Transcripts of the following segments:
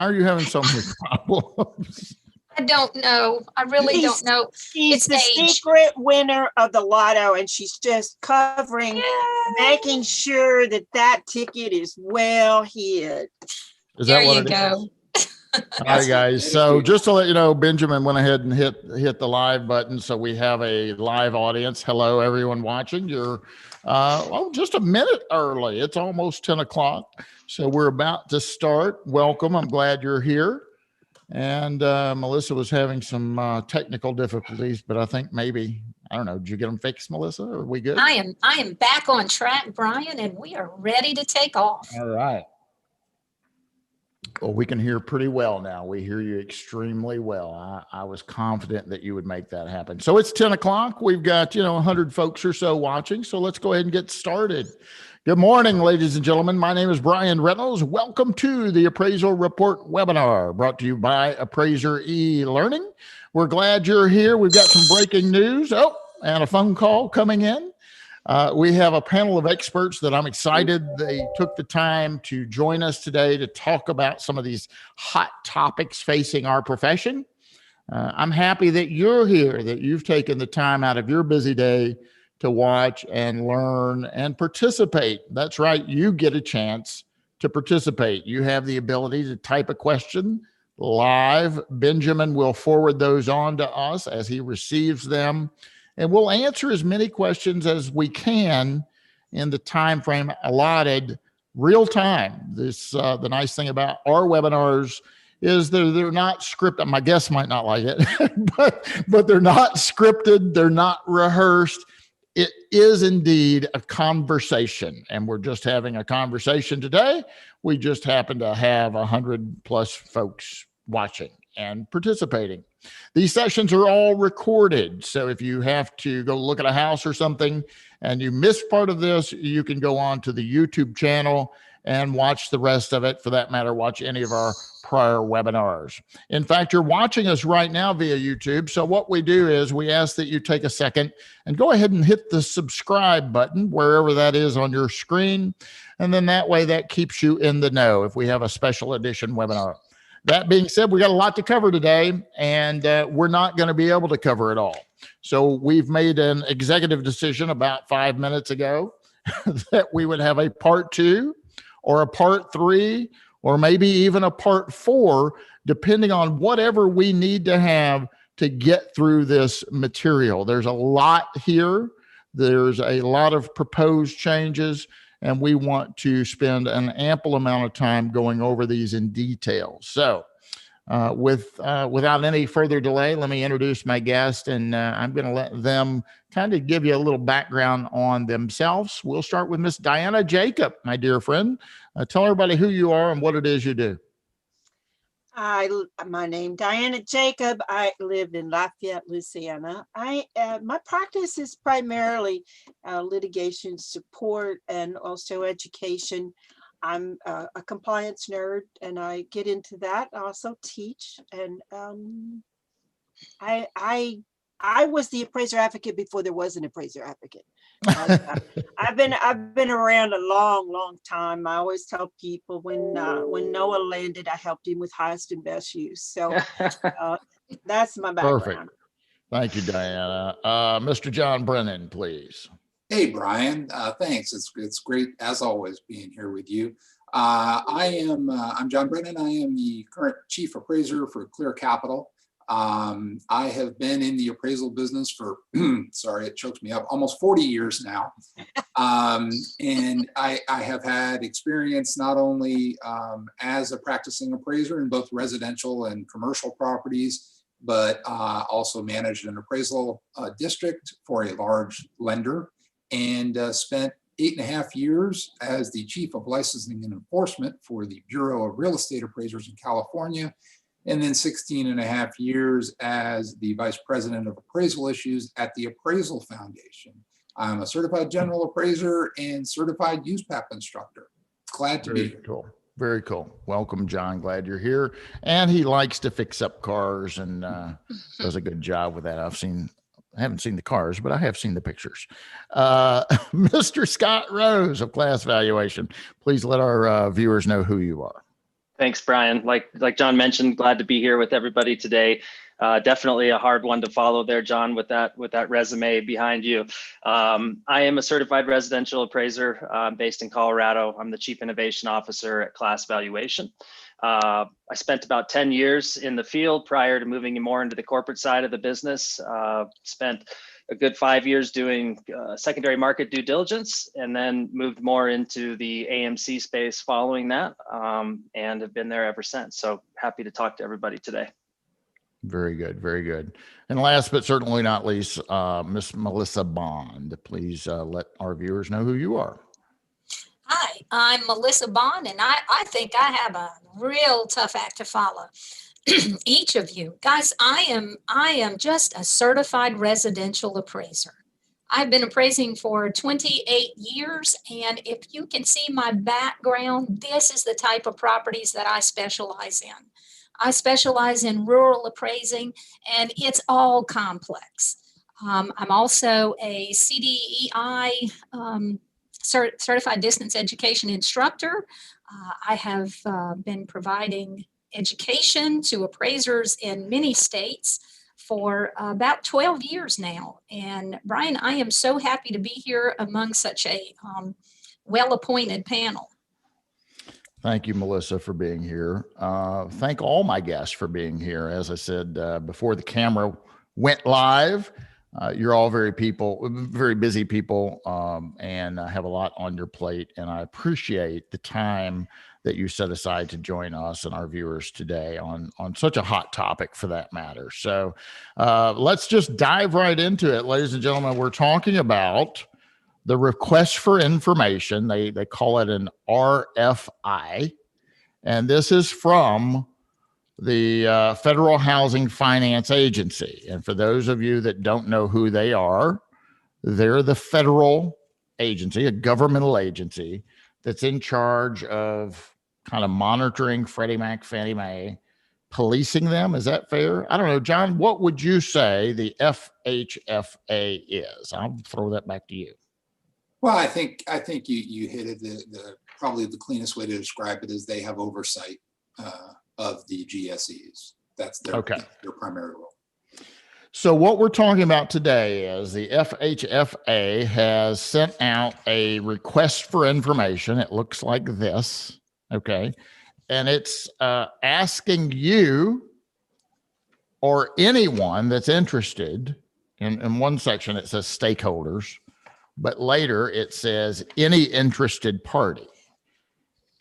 How are you having so many problems? I don't know. I really don't know. She's the secret winner of the lotto, and she's just covering, making sure that that ticket is well hid. Is that what it is? All right, guys. So just to let you know, Benjamin went ahead and hit the live button. So we have a live audience. Hello, everyone watching. You're just a minute early. It's almost 10 o'clock. So we're about to start. Welcome. I'm glad you're here. And Melissa was having some technical difficulties, but I think maybe, I don't know, did you get them fixed, Melissa? Are we good? I am back on track, Brian, and we are ready to take off. All right. Well, we can hear pretty well now. We hear you extremely well. I was confident that you would make that happen. So it's 10 o'clock. We've got, 100 folks or so watching. So let's go ahead and get started. Good morning, ladies and gentlemen. My name is Bryan Reynols. Welcome to the Appraisal Report Webinar, brought to you by Appraiser eLearning. We're glad you're here. We've got some breaking news. Oh, and a phone call coming in. We have a panel of experts that I'm excited they took the time to join us today to talk about some of these hot topics facing our profession. I'm happy that you're here, that you've taken the time out of your busy day to watch and learn and participate. That's right. You get a chance to participate. You have the ability to type a question live. Benjamin will forward those on to us as he receives them, and we'll answer as many questions as we can in the time frame allotted real time. This the nice thing about our webinars is they're not scripted. My guests might not like it, but they're not scripted. They're not rehearsed. It is indeed a conversation, and we're just having a conversation today. We just happen to have 100+ folks watching and participating. These sessions are all recorded. So if you have to go look at a house or something and you missed part of this, you can go on to the YouTube channel and watch the rest of it. For that matter, watch any of our prior webinars. In fact, you're watching us right now via YouTube. So what we do is we ask that you take a second and go ahead and hit the subscribe button, wherever that is on your screen. And then that way that keeps you in the know if we have a special edition webinar. That being said, we got a lot to cover today, and we're not going to be able to cover it all. So we've made an executive decision about 5 minutes ago that we would have a part 2 or a part 3 or maybe even a part 4, depending on whatever we need to have to get through this material. There's a lot here. There's a lot of proposed changes, and we want to spend an ample amount of time going over these in detail. So without any further delay, let me introduce my guest, and I'm going to let them kind of give you a little background on themselves. We'll start with Miss Diana Jacob, my dear friend. Tell everybody who you are and what it is you do. My name Diana Jacob. I live in Lafayette, Louisiana. My practice is primarily litigation support and also education. I'm a compliance nerd, and I get into that. I also teach, and I was the appraiser advocate before there was an appraiser advocate. I've been around a long time. I always tell people when Noah landed, I helped him with highest and best use. So that's my background. Perfect. Thank you, Diana. Mr. John Brenan, please. Hey, Brian. Thanks. It's great as always being here with you. I'm John Brenan. I am the current chief appraiser for Clear Capital. I have been in the appraisal business for, sorry, it chokes me up, almost 40 years now. And I have had experience not only as a practicing appraiser in both residential and commercial properties, but also managed an appraisal district for a large lender, and spent 8.5 years as the chief of licensing and enforcement for the Bureau of Real Estate Appraisers in California, and then 16.5 years as the vice president of appraisal issues at the Appraisal Foundation. I'm a certified general appraiser and certified USPAP instructor. Glad to be here. Cool. Very cool. Welcome, John. Glad you're here. And he likes to fix up cars and does a good job with that. I haven't seen the cars, but I have seen the pictures. Mr. Scott Rose of Class Valuation, please let our viewers know who you are. Thanks, Brian. Like John mentioned, glad to be here with everybody today. Definitely a hard one to follow there, John, with that resume behind you. I am a certified residential appraiser based in Colorado. I'm the Chief Innovation Officer at Class Valuation. I spent about 10 years in the field prior to moving more into the corporate side of the business. Spent a good 5 years doing secondary market due diligence, and then moved more into the AMC space following that, and have been there ever since. So happy to talk to everybody today. Very good. Very good. And last but certainly not least, Miss Melissa Bond, please let our viewers know who you are. Hi, I'm Melissa Bond, and I think I have a real tough act to follow. Each of you guys, I am just a certified residential appraiser. I've been appraising for 28 years, and if you can see my background, this is the type of properties that I specialize in. I specialize in rural appraising, and it's all complex. I'm also a CDEI certified distance education instructor. I have been providing education to appraisers in many states for about 12 years now. And Brian, I am so happy to be here among such a well-appointed panel. Thank you, Melissa, for being here. Thank all my guests for being here. As I said before the camera went live, you're all very busy people, and have a lot on your plate. And I appreciate the time that you set aside to join us and our viewers today on such a hot topic for that matter. So let's just dive right into it, ladies and gentlemen. We're talking about the request for information. They call it an RFI, and this is from the Federal Housing Finance Agency. And for those of you that don't know who they are, they're the federal agency, a governmental agency that's in charge of kind of monitoring Freddie Mac, Fannie Mae, policing them. Is that fair? I don't know, John, what would you say the FHFA is? I'll throw that back to you. Well, I think you hit it. Probably the cleanest way to describe it is they have oversight of the GSEs. That's their primary role. So what we're talking about today is the FHFA has sent out a request for information. It looks like this, okay? And it's asking you or anyone that's interested, in one section it says stakeholders, but later it says any interested party.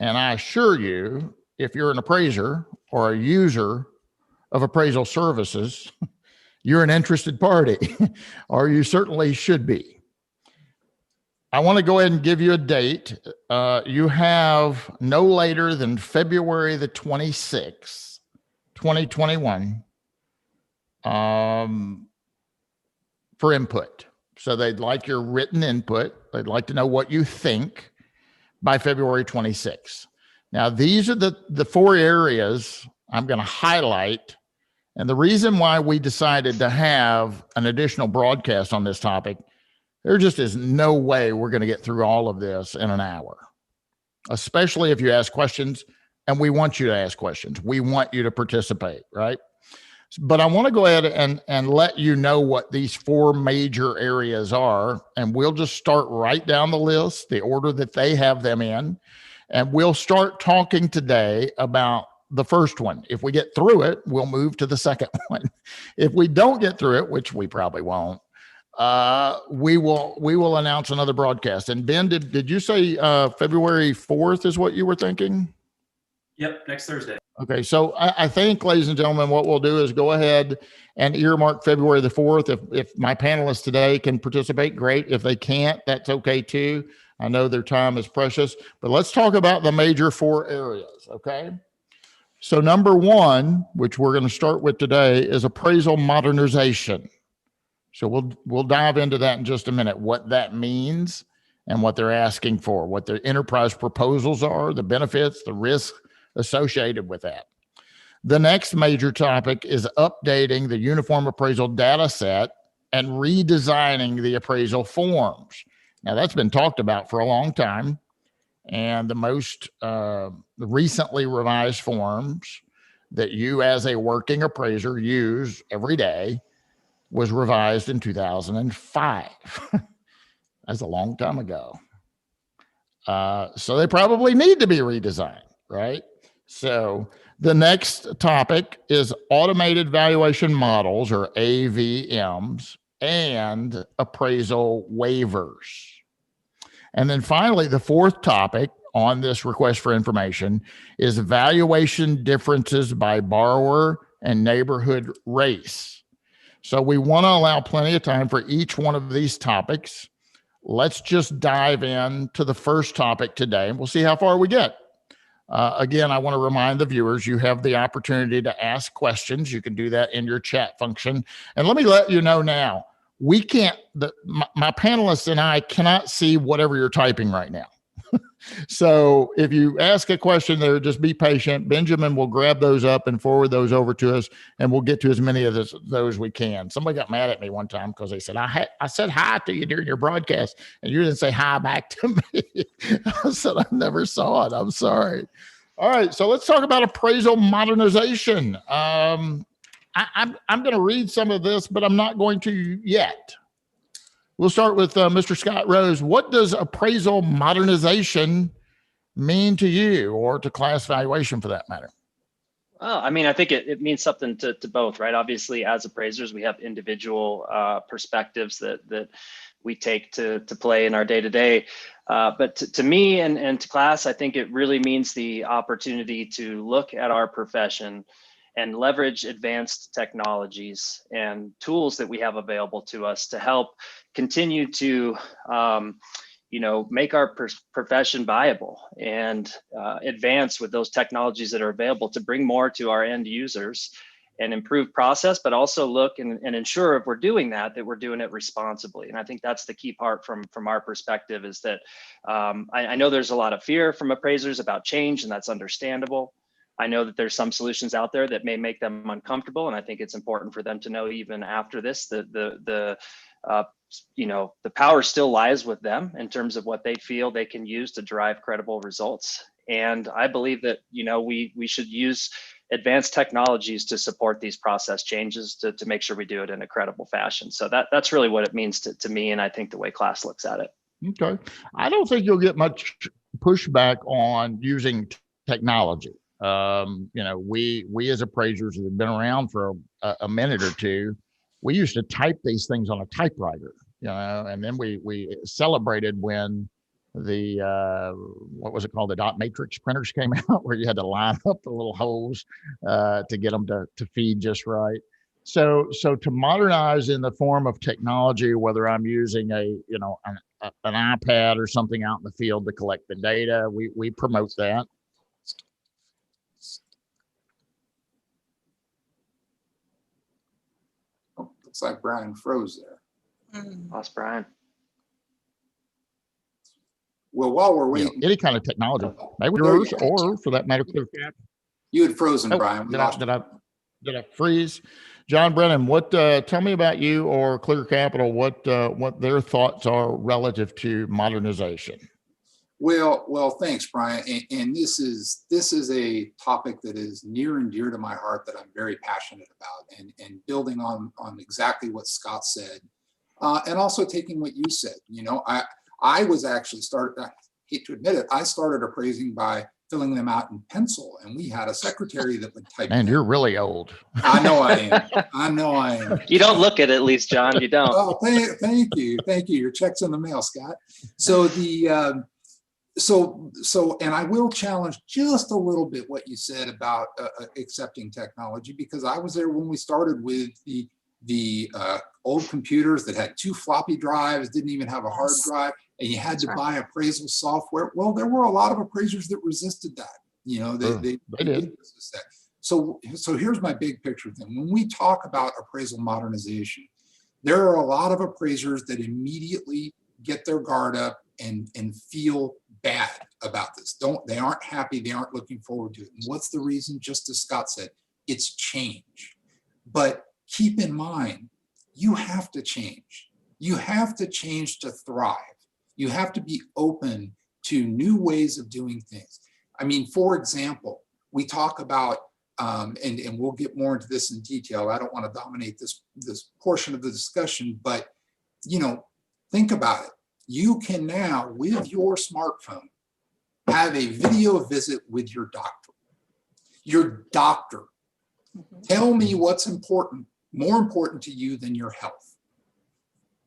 And I assure you, if you're an appraiser or a user of appraisal services, you're an interested party, or you certainly should be. I want to go ahead and give you a date. You have no later than February the 26th, 2021, for input. So they'd like your written input. They'd like to know what you think by February 26th. Now, these are the four areas I'm going to highlight. And the reason why we decided to have an additional broadcast on this topic, there just is no way we're going to get through all of this in an hour, especially if you ask questions, and we want you to ask questions. We want you to participate, right? But I want to go ahead and let you know what these four major areas are, and we'll just start right down the list, the order that they have them in, and we'll start talking today about the first one. If we get through it, we'll move to the second one. If we don't get through it, which we probably won't, we will announce another broadcast. And Ben, did you say February 4th is what you were thinking? Yep, next Thursday. Okay, so I think, ladies and gentlemen, what we'll do is go ahead and earmark February the 4th. If my panelists today can participate, great. If they can't, that's okay too. I know their time is precious, but let's talk about the major four areas, okay? So number one, which we're going to start with today, is appraisal modernization. So we'll dive into that in just a minute, what that means and what they're asking for, what their enterprise proposals are, the benefits, the risks associated with that. The next major topic is updating the uniform appraisal data set and redesigning the appraisal forms. Now, that's been talked about for a long time, And the most recently revised forms that you as a working appraiser use every day was revised in 2005. That's a long time ago. So they probably need to be redesigned, right? So the next topic is automated valuation models, or AVMs, and appraisal waivers. And then finally, the fourth topic on this request for information is valuation differences by borrower and neighborhood race. So we want to allow plenty of time for each one of these topics. Let's just dive into the first topic today, and we'll see how far we get. Again, I want to remind the viewers, you have the opportunity to ask questions. You can do that in your chat function. And let me let you know now, we can't, my panelists and I cannot see whatever you're typing right now. So if you ask a question there, just be patient. Benjamin will grab those up and forward those over to us, and we'll get to as many of those we can. Somebody got mad at me one time because they said, I said hi to you during your broadcast, and you didn't say hi back to me. I said, I never saw it. I'm sorry. All right, so let's talk about appraisal modernization. I'm going to read some of this, but I'm not going to yet. We'll start with Mr. Scott Rose. What does appraisal modernization mean to you, or to class valuation for that matter? Well, I mean, I think it means something to both, right? Obviously, as appraisers, we have individual perspectives that we take to play in our day-to-day. But to me and to class, I think it really means the opportunity to look at our profession and leverage advanced technologies and tools that we have available to us to help continue to make our profession viable and advance with those technologies that are available to bring more to our end users and improve process, but also look and ensure if we're doing that we're doing it responsibly. And I think that's the key part from our perspective, is that I know there's a lot of fear from appraisers about change, and that's understandable. I know that there's some solutions out there that may make them uncomfortable, and I think it's important for them to know, even after this, the power still lies with them in terms of what they feel they can use to drive credible results. And I believe that we should use advanced technologies to support these process changes to make sure we do it in a credible fashion. So that's really what it means to me, and I think the way class looks at it. Okay, I don't think you'll get much pushback on using technology. We as appraisers that have been around for a minute or two, we used to type these things on a typewriter, and then we celebrated when the what was it called, the dot matrix printers came out, where you had to line up the little holes to get them to feed just right. So to modernize in the form of technology, whether I'm using an iPad or something out in the field to collect the data, we promote that. Looks like Bryan froze there. Lost Bryan. Well, while we're waiting, any kind of technology, maybe yours, or for that matter, clear cap. You had frozen, Bryan. Did I freeze? John Brenan, what? Tell me about you or Clear Capital. What their thoughts are relative to modernization. Well, thanks, Bryan. And this is a topic that is near and dear to my heart, that I'm very passionate about, and building on exactly what Scott said, and also taking what you said. I was actually I hate to admit it, I started appraising by filling them out in pencil, and we had a secretary that would type. And you're really old. I know I am. You don't look it, at least, John. You don't. Oh, thank you. Your check's in the mail, Scott. So and I will challenge just a little bit what you said about accepting technology, because I was there when we started with the old computers that had 2 floppy drives, didn't even have a hard drive, and you had to buy appraisal software. Well, there were a lot of appraisers that resisted that. They did resist that. So here's my big picture thing. When we talk about appraisal modernization, there are a lot of appraisers that immediately get their guard up and feel bad about this. They aren't happy, they aren't looking forward to it. And what's the reason? Just as Scott said, it's change. But keep in mind, you have to change. You have to change to thrive. You have to be open to new ways of doing things. I mean, for example, we talk about, and we'll get more into this in detail. I don't want to dominate this portion of the discussion, but think about it. You can now, with your smartphone, have a video visit with your doctor. Your doctor. Tell me what's more important to you than your health.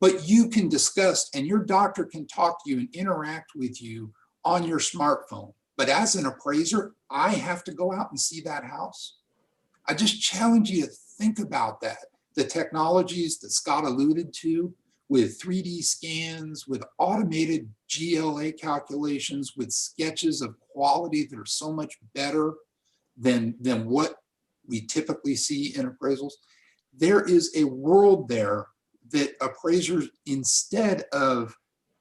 But you can discuss, and your doctor can talk to you and interact with you on your smartphone. But as an appraiser, I have to go out and see that house. I just challenge you to think about that. The technologies that Scott alluded to, with 3D scans, with automated GLA calculations, with sketches of quality that are so much better than what we typically see in appraisals. There is a world there that appraisers, instead of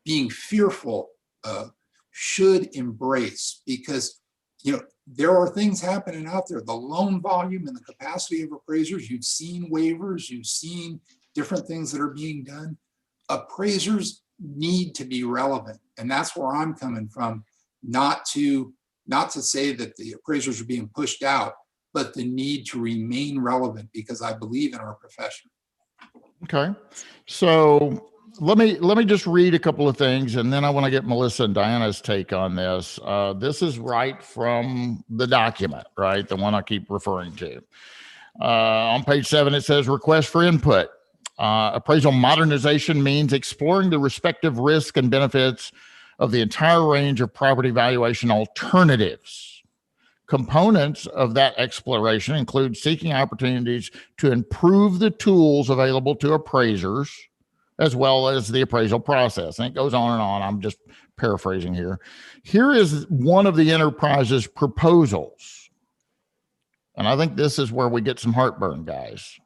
being fearful of, should embrace, because there are things happening out there. The loan volume and the capacity of appraisers, you've seen waivers, you've seen different things that are being done. Appraisers need to be relevant, and that's where I'm coming from. Not to say that the appraisers are being pushed out, but the need to remain relevant, because I believe in our profession. Okay, so let me just read a couple of things, and then I want to get Melissa and Diana's take on this. This is right from the document, right? The one I keep referring to. On page 7, it says request for input. Appraisal modernization means exploring the respective risks and benefits of the entire range of property valuation alternatives. Components of that exploration include seeking opportunities to improve the tools available to appraisers, as well as the appraisal process. And it goes on and on. I'm just paraphrasing here. Here is one of the enterprise's proposals. And I think this is where we get some heartburn, guys.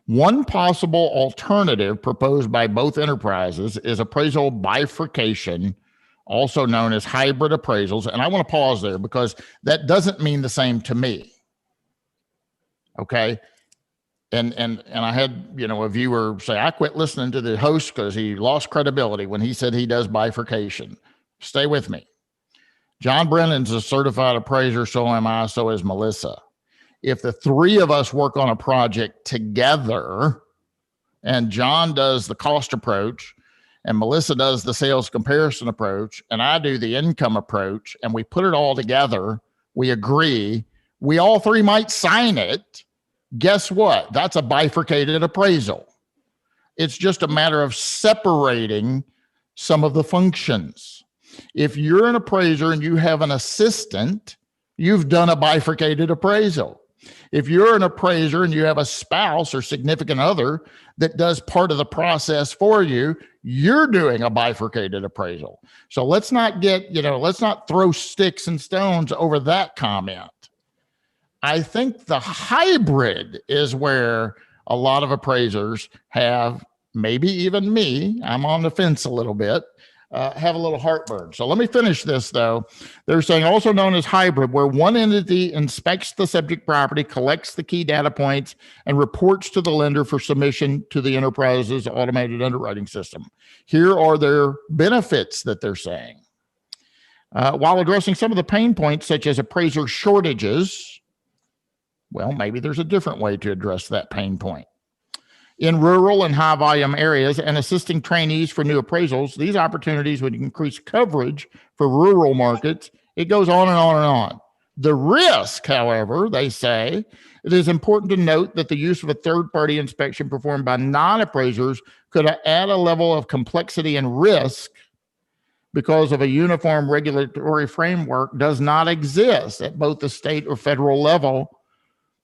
One possible alternative proposed by both enterprises is appraisal bifurcation, also known as hybrid appraisals. And I want to pause there because that doesn't mean the same to me. Okay. And I had, a viewer say, I quit listening to the host because he lost credibility when he said he does bifurcation. Stay with me. John Brennan's a certified appraiser, so am I, so is Melissa. If the three of us work on a project together and John does the cost approach and Melissa does the sales comparison approach and I do the income approach and we put it all together, we agree, we all three might sign it. Guess what? That's a bifurcated appraisal. It's just a matter of separating some of the functions. If you're an appraiser and you have an assistant, you've done a bifurcated appraisal. If you're an appraiser and you have a spouse or significant other that does part of the process for you, you're doing a bifurcated appraisal. So let's not let's not throw sticks and stones over that comment. I think the hybrid is where a lot of appraisers have, maybe even me, I'm on the fence a little bit, have a little heartburn. So let me finish this though. They're saying also known as hybrid, where one entity inspects the subject property, collects the key data points, and reports to the lender for submission to the enterprise's automated underwriting system. Here are their benefits that they're saying. While addressing some of the pain points, such as appraiser shortages, well, maybe there's a different way to address that pain point. In rural and high volume areas and assisting trainees for new appraisals, these opportunities would increase coverage for rural markets. It goes on and on and on. The risk, however, they say, it is important to note that the use of a third-party inspection performed by non-appraisers could add a level of complexity and risk because of a uniform regulatory framework does not exist at both the state or federal level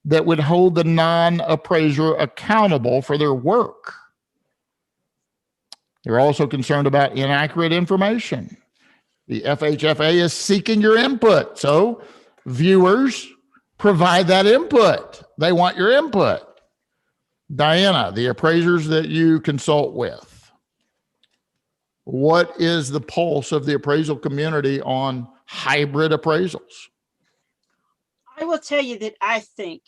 that would hold the non-appraiser accountable for their work. They're also concerned about inaccurate information. The FHFA is seeking your input. So viewers, provide that input. They want your input. Diana, the appraisers that you consult with, what is the pulse of the appraisal community on hybrid appraisals? I will tell you that I think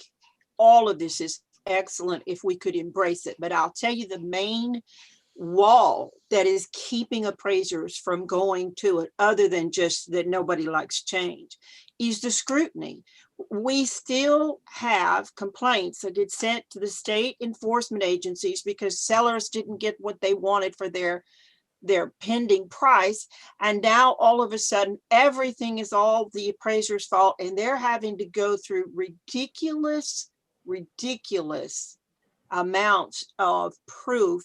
all of this is excellent if we could embrace it, but I'll tell you the main wall that is keeping appraisers from going to it, other than just that nobody likes change, is the scrutiny. We still have complaints that get sent to the state enforcement agencies because sellers didn't get what they wanted for their pending price. And now all of a sudden, everything is all the appraiser's fault, and they're having to go through ridiculous amounts of proof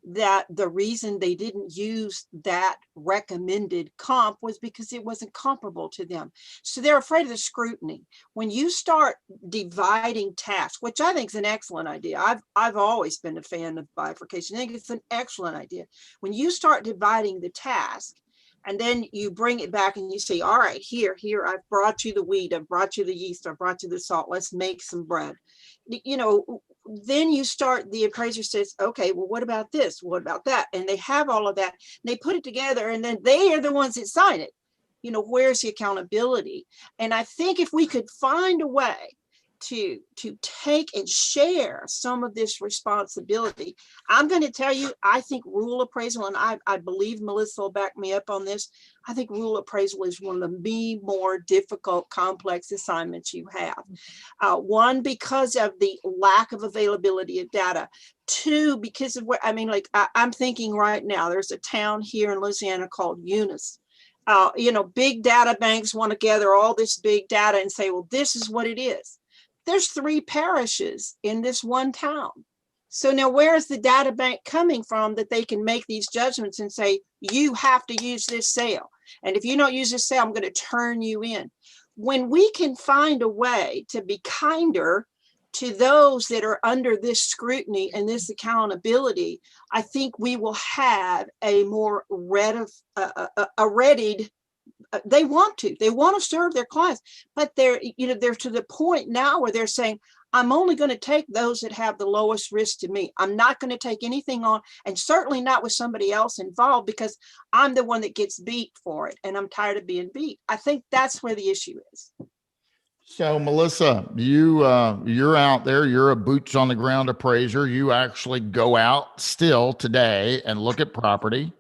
that the reason they didn't use that recommended comp was because it wasn't comparable to them. So they're afraid of the scrutiny. When you start dividing tasks, which I think is an excellent idea. I've always been a fan of bifurcation. I think it's an excellent idea. When you start dividing the task, and then you bring it back and you say, all right, here, I've brought you the wheat, I've brought you the yeast, I've brought you the salt, let's make some bread. You know, then you start, the appraiser says, okay, well, what about this? What about that? And they have all of that, and they put it together, and then they are the ones that sign it. You know, where's the accountability? And I think if we could find a way to take and share some of this responsibility, I'm going to tell you, I think rule appraisal, and I believe Melissa will back me up on this, I think rule appraisal is one of the more difficult, complex assignments you have. One, because of the lack of availability of data. Two, because of what, I mean, like I'm thinking right now, there's a town here in Louisiana called Eunice. You know, big data banks want to gather all this big data and say, well, this is what it is. There's 3 parishes in this one town. So now where is the data bank coming from that they can make these judgments and say, you have to use this sale. And if you don't use this sale, I'm going to turn you in. When we can find a way to be kinder to those that are under this scrutiny and this accountability, I think we will have a more readied. They want to serve their clients, but they're to the point now where they're saying, I'm only going to take those that have the lowest risk to me. I'm not going to take anything on, and certainly not with somebody else involved, because I'm the one that gets beat for it, and I'm tired of being beat. I think that's where the issue is. So Melissa, you're out there, you're a boots on the ground appraiser. You actually go out still today and look at property,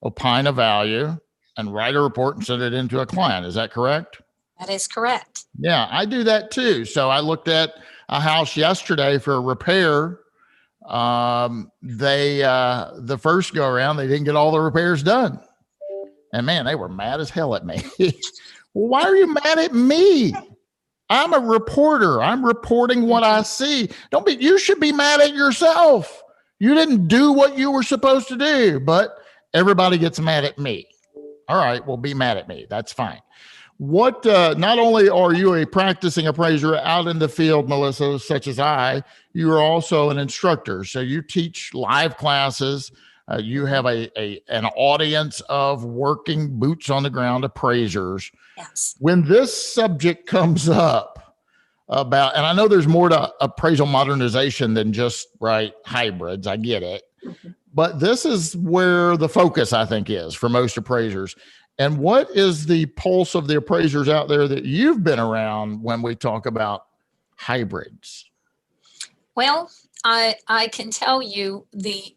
opine a value, and write a report and send it into a client. Is that correct? That is correct. Yeah, I do that too. So I looked at a house yesterday for a repair. The first go around, they didn't get all the repairs done. And man, they were mad as hell at me. Well, why are you mad at me? I'm a reporter. I'm reporting what I see. You should be mad at yourself. You didn't do what you were supposed to do, but everybody gets mad at me. All right, well, be mad at me. That's fine. What, not only are you a practicing appraiser out in the field, Melissa, such as I, you are also an instructor. So you teach live classes. You have an audience of working boots on the ground appraisers. Yes. When this subject comes up about, and I know there's more to appraisal modernization than just hybrids. I get it. Mm-hmm. But this is where the focus, I think, is for most appraisers. And what is the pulse of the appraisers out there that you've been around when we talk about hybrids? Well, I can tell you the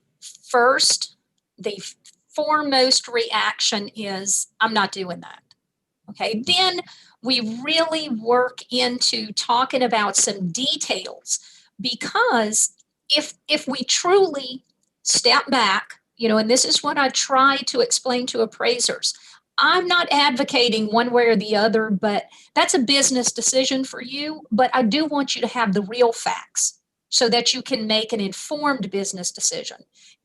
foremost reaction is, I'm not doing that. Okay, then we really work into talking about some details, because if we truly step back, and this is what I try to explain to appraisers. I'm not advocating one way or the other, but that's a business decision for you. But I do want you to have the real facts so that you can make an informed business decision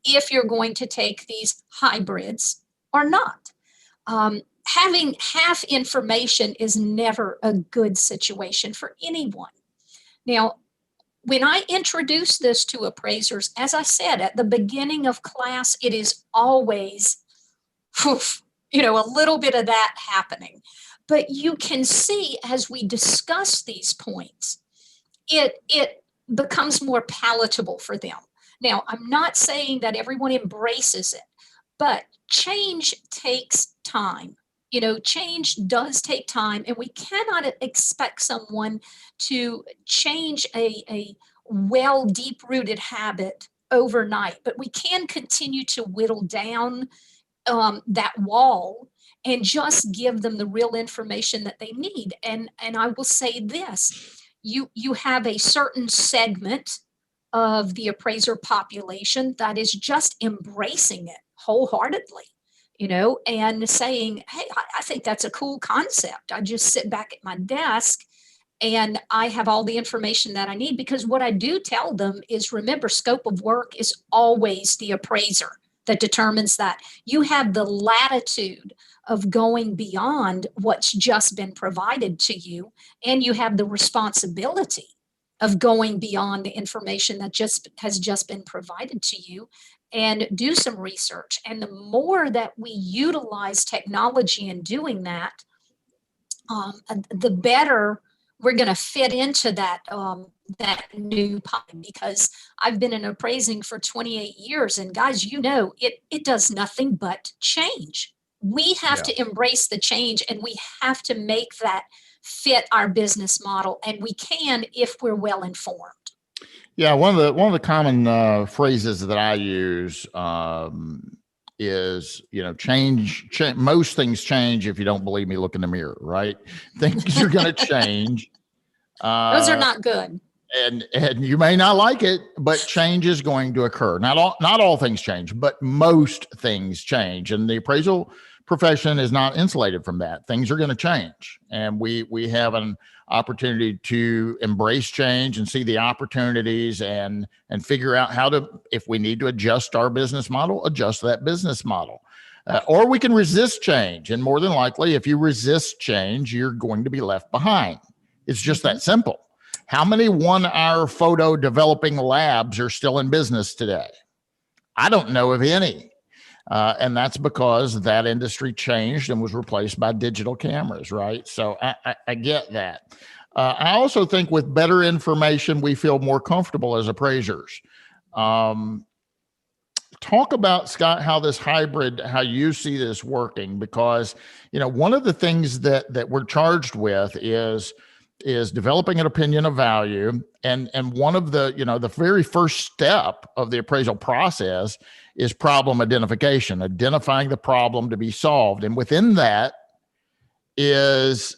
if you're going to take these hybrids or not. Having half information is never a good situation for anyone. Now, when I introduce this to appraisers, as I said at the beginning of class, it is always, a little bit of that happening. But you can see as we discuss these points, it becomes more palatable for them. Now, I'm not saying that everyone embraces it, but change takes time. Change does take time, and we cannot expect someone to change a deep-rooted habit overnight, but we can continue to whittle down that wall and just give them the real information that they need. And I will say this, you have a certain segment of the appraiser population that is just embracing it wholeheartedly, and saying, hey, I think that's a cool concept. I just sit back at my desk and I have all the information that I need, because what I do tell them is, remember, scope of work is always the appraiser that determines that. You have the latitude of going beyond what's just been provided to you, and you have the responsibility of going beyond the information that has just been provided to you, and do some research. And the more that we utilize technology in doing that, the better we're going to fit into that new pie. Because I've been in appraising for 28 years, and guys, it does nothing but change. We have to embrace the change, and we have to make that fit our business model, and we can if we're well informed. Yeah, one of the common phrases that I use is, change. Most things change. If you don't believe me, look in the mirror. Right? Things are going to change. Those are not good. And you may not like it, but change is going to occur. Not all things change, but most things change, and the appraisal profession is not insulated from that. Things are going to change, and we have an opportunity to embrace change and see the opportunities and figure out how to, if we need to adjust our business model, adjust that business model. Or we can resist change, and more than likely, if you resist change, you're going to be left behind. It's just that simple. How many 1-hour photo developing labs are still in business today? I don't know of any. And that's because that industry changed and was replaced by digital cameras, right? So I get that. I also think with better information, we feel more comfortable as appraisers. Talk about, Scott, how this hybrid, how you see this working, because, one of the things that we're charged with is developing an opinion of value. And one of the, the very first step of the appraisal process is problem identification, identifying the problem to be solved. And within that is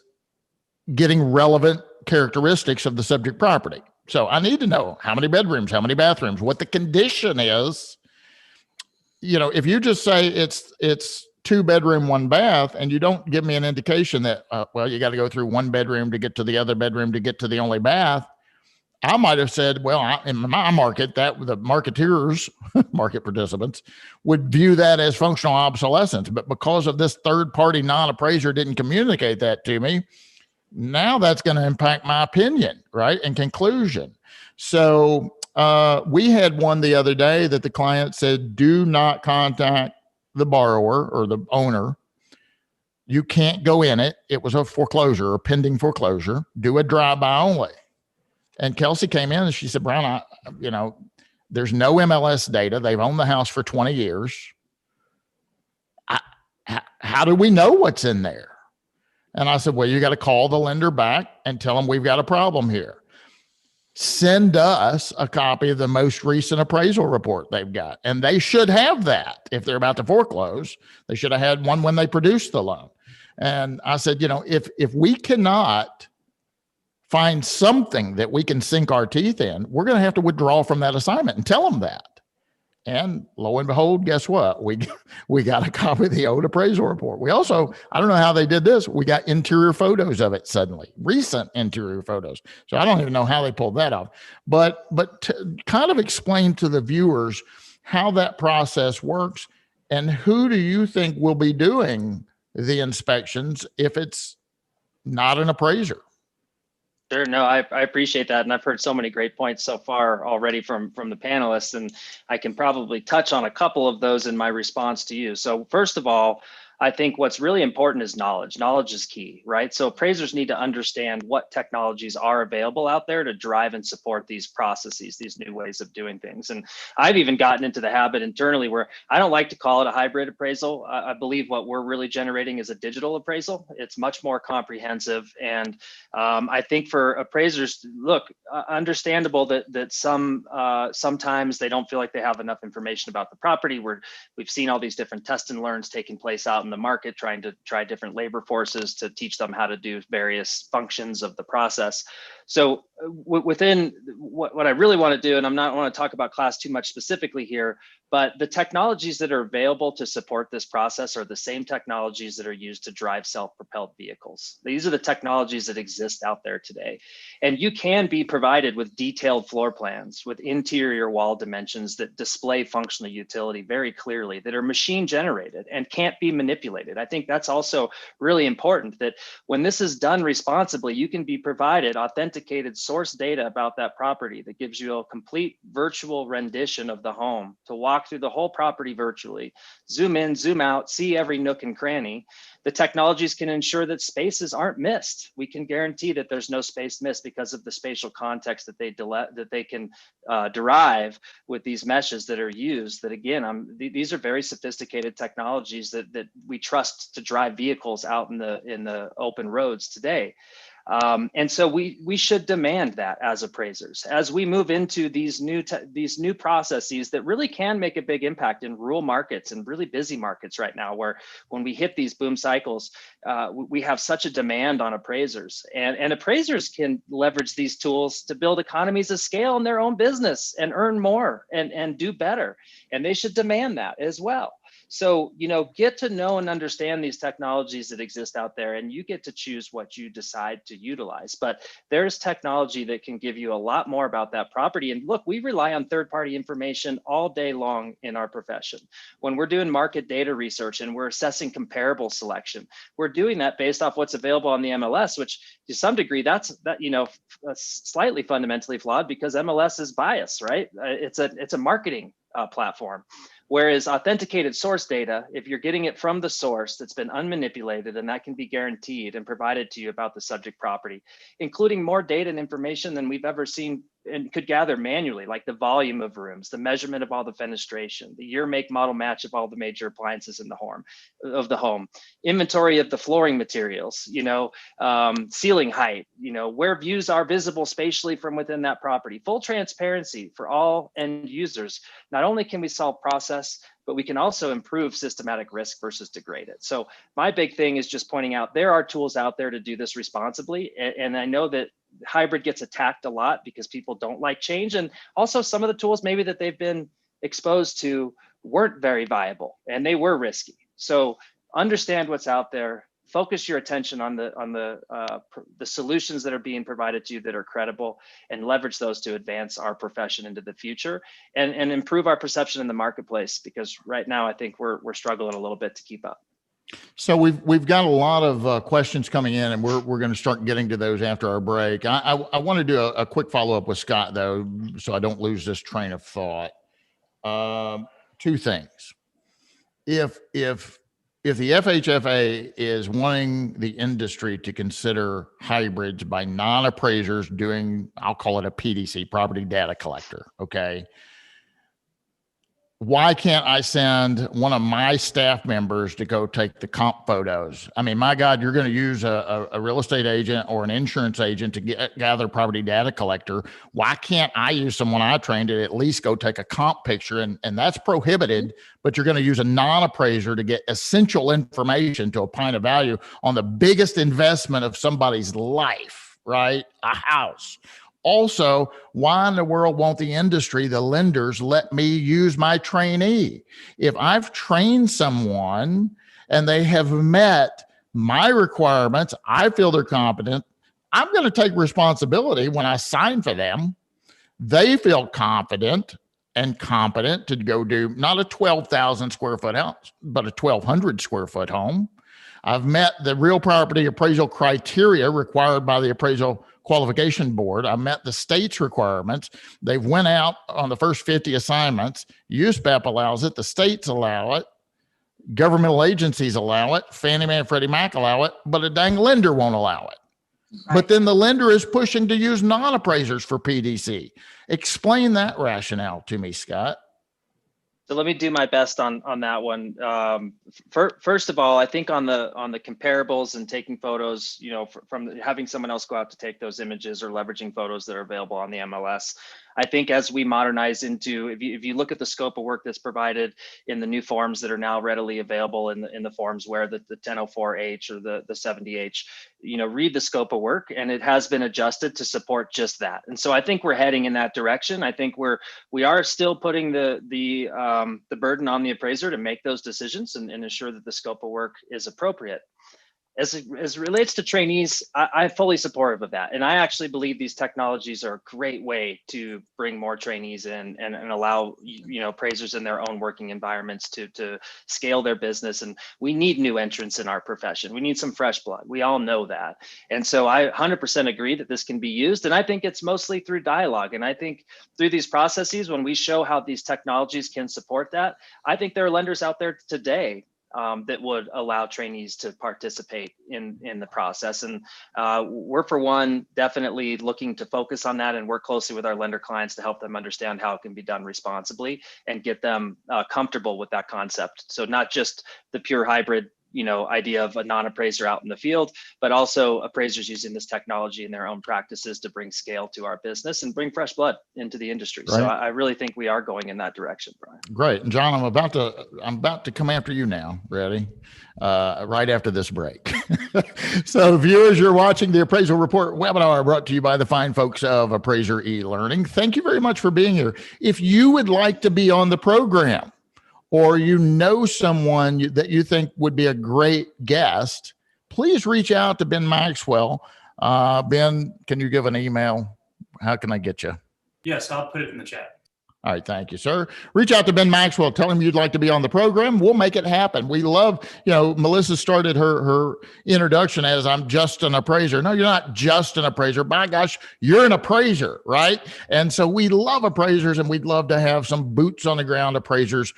getting relevant characteristics of the subject property. So I need to know how many bedrooms, how many bathrooms, what the condition is. If you just say it's 2-bedroom, 1 bath, and you don't give me an indication that, you got to go through 1 bedroom to get to the other bedroom to get to the only bath, I might have said, well, in my market, that the marketeers, market participants, would view that as functional obsolescence. But because of this third-party non-appraiser didn't communicate that to me, now that's going to impact my opinion, right, and conclusion. So we had one the other day that the client said, do not contact the borrower or the owner. You can't go in it. It was a foreclosure or pending foreclosure. Do a drive-by only. And Kelsey came in and she said, Bryan, there's no MLS data. They've owned the house for 20 years. How do we know what's in there? And I said, well, you got to call the lender back and tell them we've got a problem here. Send us a copy of the most recent appraisal report they've got. And they should have that. If they're about to foreclose, they should have had one when they produced the loan. And I said, if we cannot find something that we can sink our teeth in, we're going to have to withdraw from that assignment and tell them that. And lo and behold, guess what? We got a copy of the old appraisal report. We also, I don't know how they did this, we got interior photos of it suddenly, recent interior photos. So I don't even know how they pulled that off. But to kind of explain to the viewers how that process works, and who do you think will be doing the inspections if it's not an appraiser? Sure. No, I appreciate that. And I've heard so many great points so far already from the panelists, and I can probably touch on a couple of those in my response to you. So first of all, I think what's really important is knowledge. Knowledge is key, right? So appraisers need to understand what technologies are available out there to drive and support these processes, these new ways of doing things. And I've even gotten into the habit internally where I don't like to call it a hybrid appraisal. I believe what we're really generating is a digital appraisal. It's much more comprehensive. And I think for appraisers, look, understandable that sometimes they don't feel like they have enough information about the property. We've seen all these different test and learns taking place out in the market, trying to try different labor forces to teach them how to do various functions of the process. So within what I really want to do, and I'm not want to talk about class too much specifically here, but the technologies that are available to support this process are the same technologies that are used to drive self-propelled vehicles. These are the technologies that exist out there today. And you can be provided with detailed floor plans with interior wall dimensions that display functional utility very clearly, that are machine generated and can't be manipulated. I think that's also really important, that when this is done responsibly, you can be provided authenticated source data about that property that gives you a complete virtual rendition of the home to walk through the whole property virtually, zoom in, zoom out, see every nook and cranny. The technologies can ensure that spaces aren't missed. We can guarantee that there's no space missed because of the spatial context that they can derive with these meshes that are used. That again, these are very sophisticated technologies that we trust to drive vehicles out in the open roads today. And so we should demand that as appraisers, as we move into these new processes that really can make a big impact in rural markets and really busy markets right now, where when we hit these boom cycles, we have such a demand on appraisers, and appraisers can leverage these tools to build economies of scale in their own business and earn more and do better. And they should demand that as well. So, get to know and understand these technologies that exist out there, and you get to choose what you decide to utilize. But there's technology that can give you a lot more about that property. And look, we rely on third-party information all day long in our profession. When we're doing market data research and we're assessing comparable selection, we're doing that based off what's available on the MLS, which to some degree, that's slightly fundamentally flawed because MLS is biased, right? It's a marketing platform. Whereas authenticated source data, if you're getting it from the source that's been unmanipulated, and that can be guaranteed and provided to you about the subject property, including more data and information than we've ever seen and could gather manually, like the volume of rooms, the measurement of all the fenestration, the year, make, model match of all the major appliances in the home, inventory of the flooring materials, ceiling height, where views are visible spatially from within that property, full transparency for all end users. Not only can we solve process, but we can also improve systematic risk versus degrade it. So my big thing is just pointing out there are tools out there to do this responsibly. And I know that hybrid gets attacked a lot because people don't like change. And also some of the tools maybe that they've been exposed to weren't very viable and they were risky. So understand what's out there. Focus your attention on the solutions that are being provided to you that are credible, and leverage those to advance our profession into the future and improve our perception in the marketplace. Because right now, I think we're struggling a little bit to keep up. So we've got a lot of questions coming in, and we're going to start getting to those after our break. I want to do a quick follow up with Scott though, so I don't lose this train of thought. Two things. If the FHFA is wanting the industry to consider hybrids by non-appraisers doing, I'll call it a PDC, property data collector, okay? Why can't I send one of my staff members to go take the comp photos? I mean, my God, you're going to use a real estate agent or an insurance agent to gather property data collector. Why can't I use someone I trained to at least go take a comp picture? And that's prohibited, but you're going to use a non-appraiser to get essential information to opine a value on the biggest investment of somebody's life, right? A house. Also, why in the world won't the industry, the lenders, let me use my trainee? If I've trained someone and they have met my requirements, I feel they're competent, I'm going to take responsibility when I sign for them. They feel confident and competent to go do not a 12,000 square foot house, but a 1,200 square foot home. I've met the real property appraisal criteria required by the Appraisal Qualification Board. I met the state's requirements. They've went out on the first 50 assignments. USPEP allows it. The states allow it. Governmental agencies allow it, Fannie Mae and Freddie Mac allow it, but a dang lender won't allow it. Right. But then the lender is pushing to use non-appraisers for PDC. Explain that rationale to me, Scott. So let me do my best on that one. First of all, I think on the comparables and taking photos, you know, from having someone else go out to take those images or leveraging photos that are available on the MLS. I think as we modernize into, if you look at the scope of work that's provided in the new forms that are now readily available in the forms where the 1004H or the 70H, you know, read the scope of work, and it has been adjusted to support just that. And so I think we're heading in that direction. I think we are still putting the burden on the appraiser to make those decisions and ensure that the scope of work is appropriate. As it relates to trainees, I'm fully supportive of that. And I actually believe these technologies are a great way to bring more trainees in and allow, you know, appraisers in their own working environments to scale their business. And we need new entrants in our profession. We need some fresh blood. We all know that. And so I 100% agree that this can be used. And I think it's mostly through dialogue. And I think through these processes, when we show how these technologies can support that, I think there are lenders out there today that would allow trainees to participate in the process. And we're, for one, definitely looking to focus on that and work closely with our lender clients to help them understand how it can be done responsibly and get them comfortable with that concept. So not just the pure hybrid, you know, idea of a non-appraiser out in the field, but also appraisers using this technology in their own practices to bring scale to our business and bring fresh blood into the industry. Right. So I really think we are going in that direction, Brian. Great. And John, I'm about to come after you now. Ready? Right after this break. So viewers, you're watching the Appraisal Report webinar brought to you by the fine folks of Appraiser eLearning. Thank you very much for being here. If you would like to be on the program, or you know someone that you think would be a great guest, please reach out to Ben Maxwell. Ben, can you give an email? How can I get you? Yes, I'll put it in the chat. All right. Thank you, sir. Reach out to Ben Maxwell. Tell him you'd like to be on the program. We'll make it happen. We love, you know, Melissa started her introduction as I'm just an appraiser. No, you're not just an appraiser. By gosh, you're an appraiser, right? And so we love appraisers, and we'd love to have some boots on the ground appraisers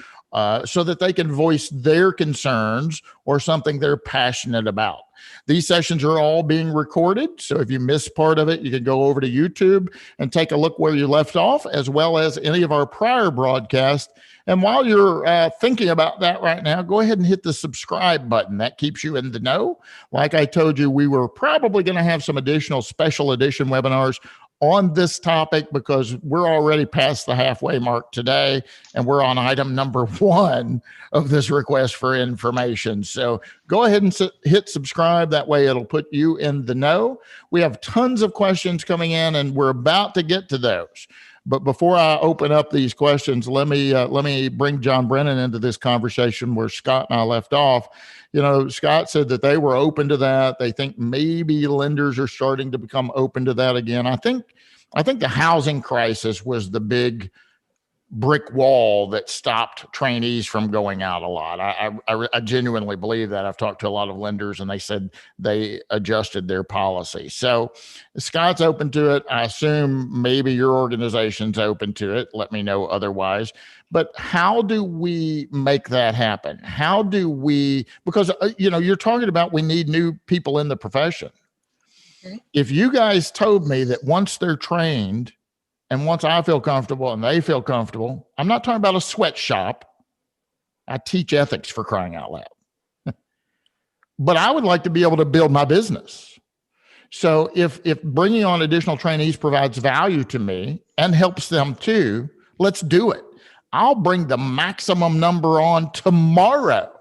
so that they can voice their concerns or something they're passionate about. These sessions are all being recorded. So if you missed part of it, you can go over to YouTube and take a look where you left off, as well as any of our prior broadcasts. And while you're thinking about that right now, go ahead and hit the subscribe button. That keeps you in the know. Like I told you, we were probably going to have some additional special edition webinars on this topic because we're already past the halfway mark today, and we're on item number 1 of this request for information. So go ahead and hit subscribe. That way it'll put you in the know. We have tons of questions coming in, and we're about to get to those. But before I open up these questions, let me bring John Brenan into this conversation where Scott and I left off. You know, Scott said that they were open to that. They think maybe lenders are starting to become open to that again. I think the housing crisis was the big brick wall that stopped trainees from going out a lot. I genuinely believe that. I've talked to a lot of lenders, and they said they adjusted their policy. So Scott's open to it. I assume maybe your organization's open to it. Let me know otherwise. But how do we make that happen? How do we, because, you know, you're talking about we need new people in the profession. Okay. If you guys told me that once they're trained, and once I feel comfortable and they feel comfortable, I'm not talking about a sweatshop. I teach ethics, for crying out loud. But I would like to be able to build my business. So if bringing on additional trainees provides value to me and helps them too, let's do it. I'll bring the maximum number on tomorrow.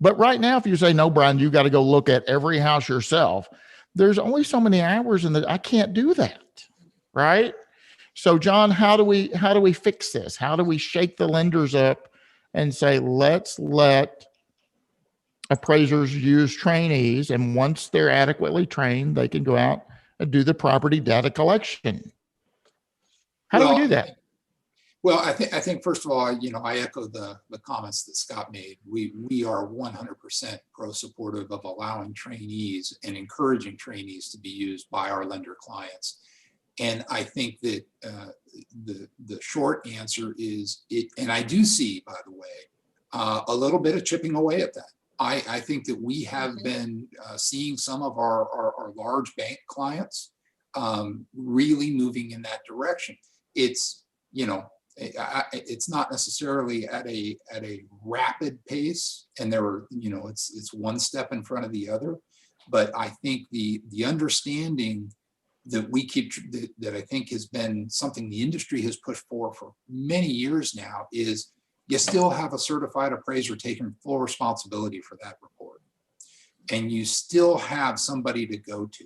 But right now, if you say, no, Brian, you got to go look at every house yourself, there's only so many hours in that. I can't do that, right? So, John, how do we fix this? How do we shake the lenders up and say, let's let appraisers use trainees, and once they're adequately trained, they can go out and do the property data collection? How do we do that? Well, I think first of all, you know, I echo the comments that Scott made. We are 100% pro-supportive of allowing trainees and encouraging trainees to be used by our lender clients. And I think that the short answer is it, and I do see, by the way, a little bit of chipping away at that. I think that we have been seeing some of our large bank clients really moving in that direction. It's, you know, it's not necessarily at a rapid pace, and there are, you know, it's one step in front of the other. But I think the understanding that we keep, that I think has been something the industry has pushed for many years now, is you still have a certified appraiser taking full responsibility for that report, and you still have somebody to go to.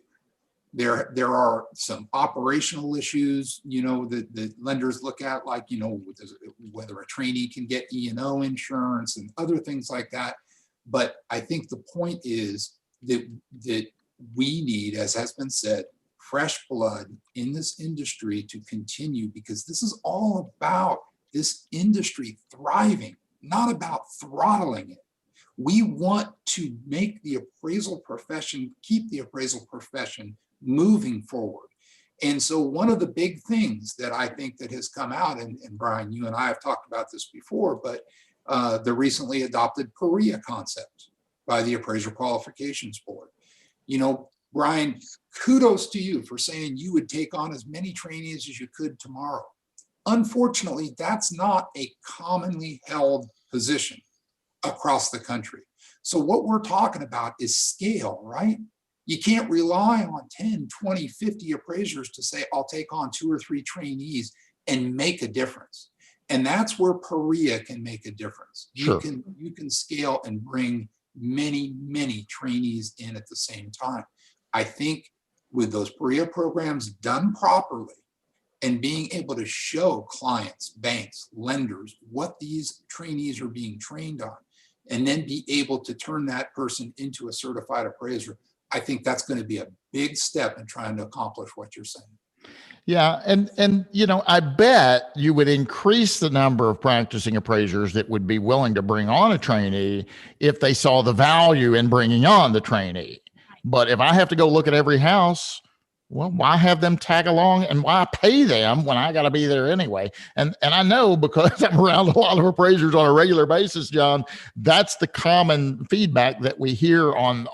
There are some operational issues, you know, that lenders look at, like, you know, whether a trainee can get E&O insurance and other things like that. But I think the point is that we need, as has been said, fresh blood in this industry to continue, because this is all about this industry thriving, not about throttling it. We want to make the appraisal profession, keep the appraisal profession moving forward. And so one of the big things that I think that has come out, and Bryan, you and I have talked about this before, but the recently adopted PREA concept by the Appraiser Qualifications Board. You know, Bryan, kudos to you for saying you would take on as many trainees as you could tomorrow. Unfortunately, that's not a commonly held position across the country. So what we're talking about is scale, right? You can't rely on 10, 20, 50 appraisers to say, I'll take on 2 or 3 trainees and make a difference. And that's where PREA can make a difference. Sure. You can scale and bring many, many trainees in at the same time. I think with those PREA programs done properly, and being able to show clients, banks, lenders, what these trainees are being trained on, and then be able to turn that person into a certified appraiser, I think that's going to be a big step in trying to accomplish what you're saying. Yeah. And, you know, I bet you would increase the number of practicing appraisers that would be willing to bring on a trainee if they saw the value in bringing on the trainee. But if I have to go look at every house, well, why have them tag along, and why pay them when I got to be there anyway? And I know, because I'm around a lot of appraisers on a regular basis, John, that's the common feedback that we hear on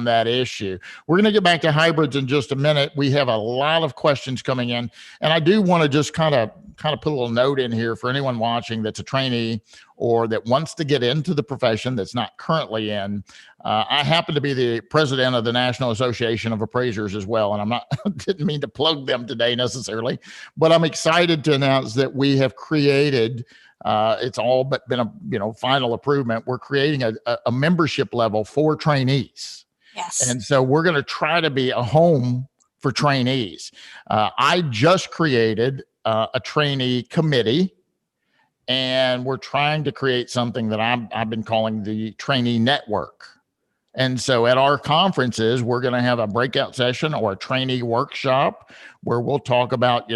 that issue. We're going to get back to hybrids in just a minute. We have a lot of questions coming in, and I do want to just kind of put a little note in here for anyone watching that's a trainee or that wants to get into the profession that's not currently in. I happen to be the president of the National Association of Appraisers as well, and I'm not didn't mean to plug them today necessarily, but I'm excited to announce that we have created. It's all but been a final improvement. We're creating a membership level for trainees. Yes. And so we're going to try to be a home for trainees. I just created a trainee committee, and we're trying to create something that I've been calling the trainee network. And so at our conferences, we're going to have a breakout session or a trainee workshop where we'll talk about,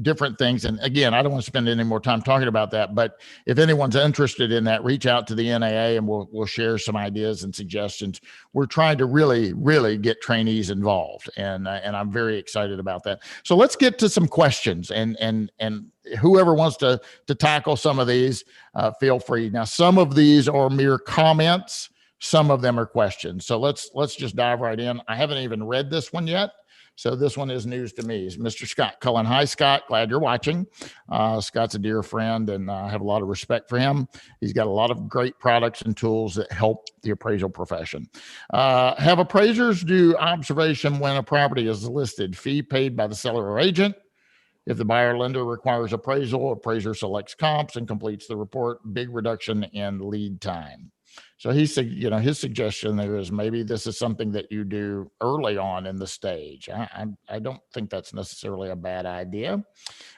different things. And again, I don't want to spend any more time talking about that, but if anyone's interested in that, reach out to the NAA and we'll share some ideas and suggestions. We're trying to really, really get trainees involved. And I'm very excited about that. So let's get to some questions, and whoever wants to tackle some of these, feel free. Now, some of these are mere comments. Some of them are questions. So let's just dive right in. I haven't even read this one yet, so this one is news to me. It's Mr. Scott Cullen. Hi, Scott. Glad you're watching. Scott's a dear friend, and I have a lot of respect for him. He's got a lot of great products and tools that help the appraisal profession. Have appraisers do observation when a property is listed? Fee paid by the seller or agent. If the buyer lender requires appraisal, appraiser selects comps and completes the report. Big reduction in lead time. So he said, his suggestion there is maybe this is something that you do early on in the stage. I don't think that's necessarily a bad idea.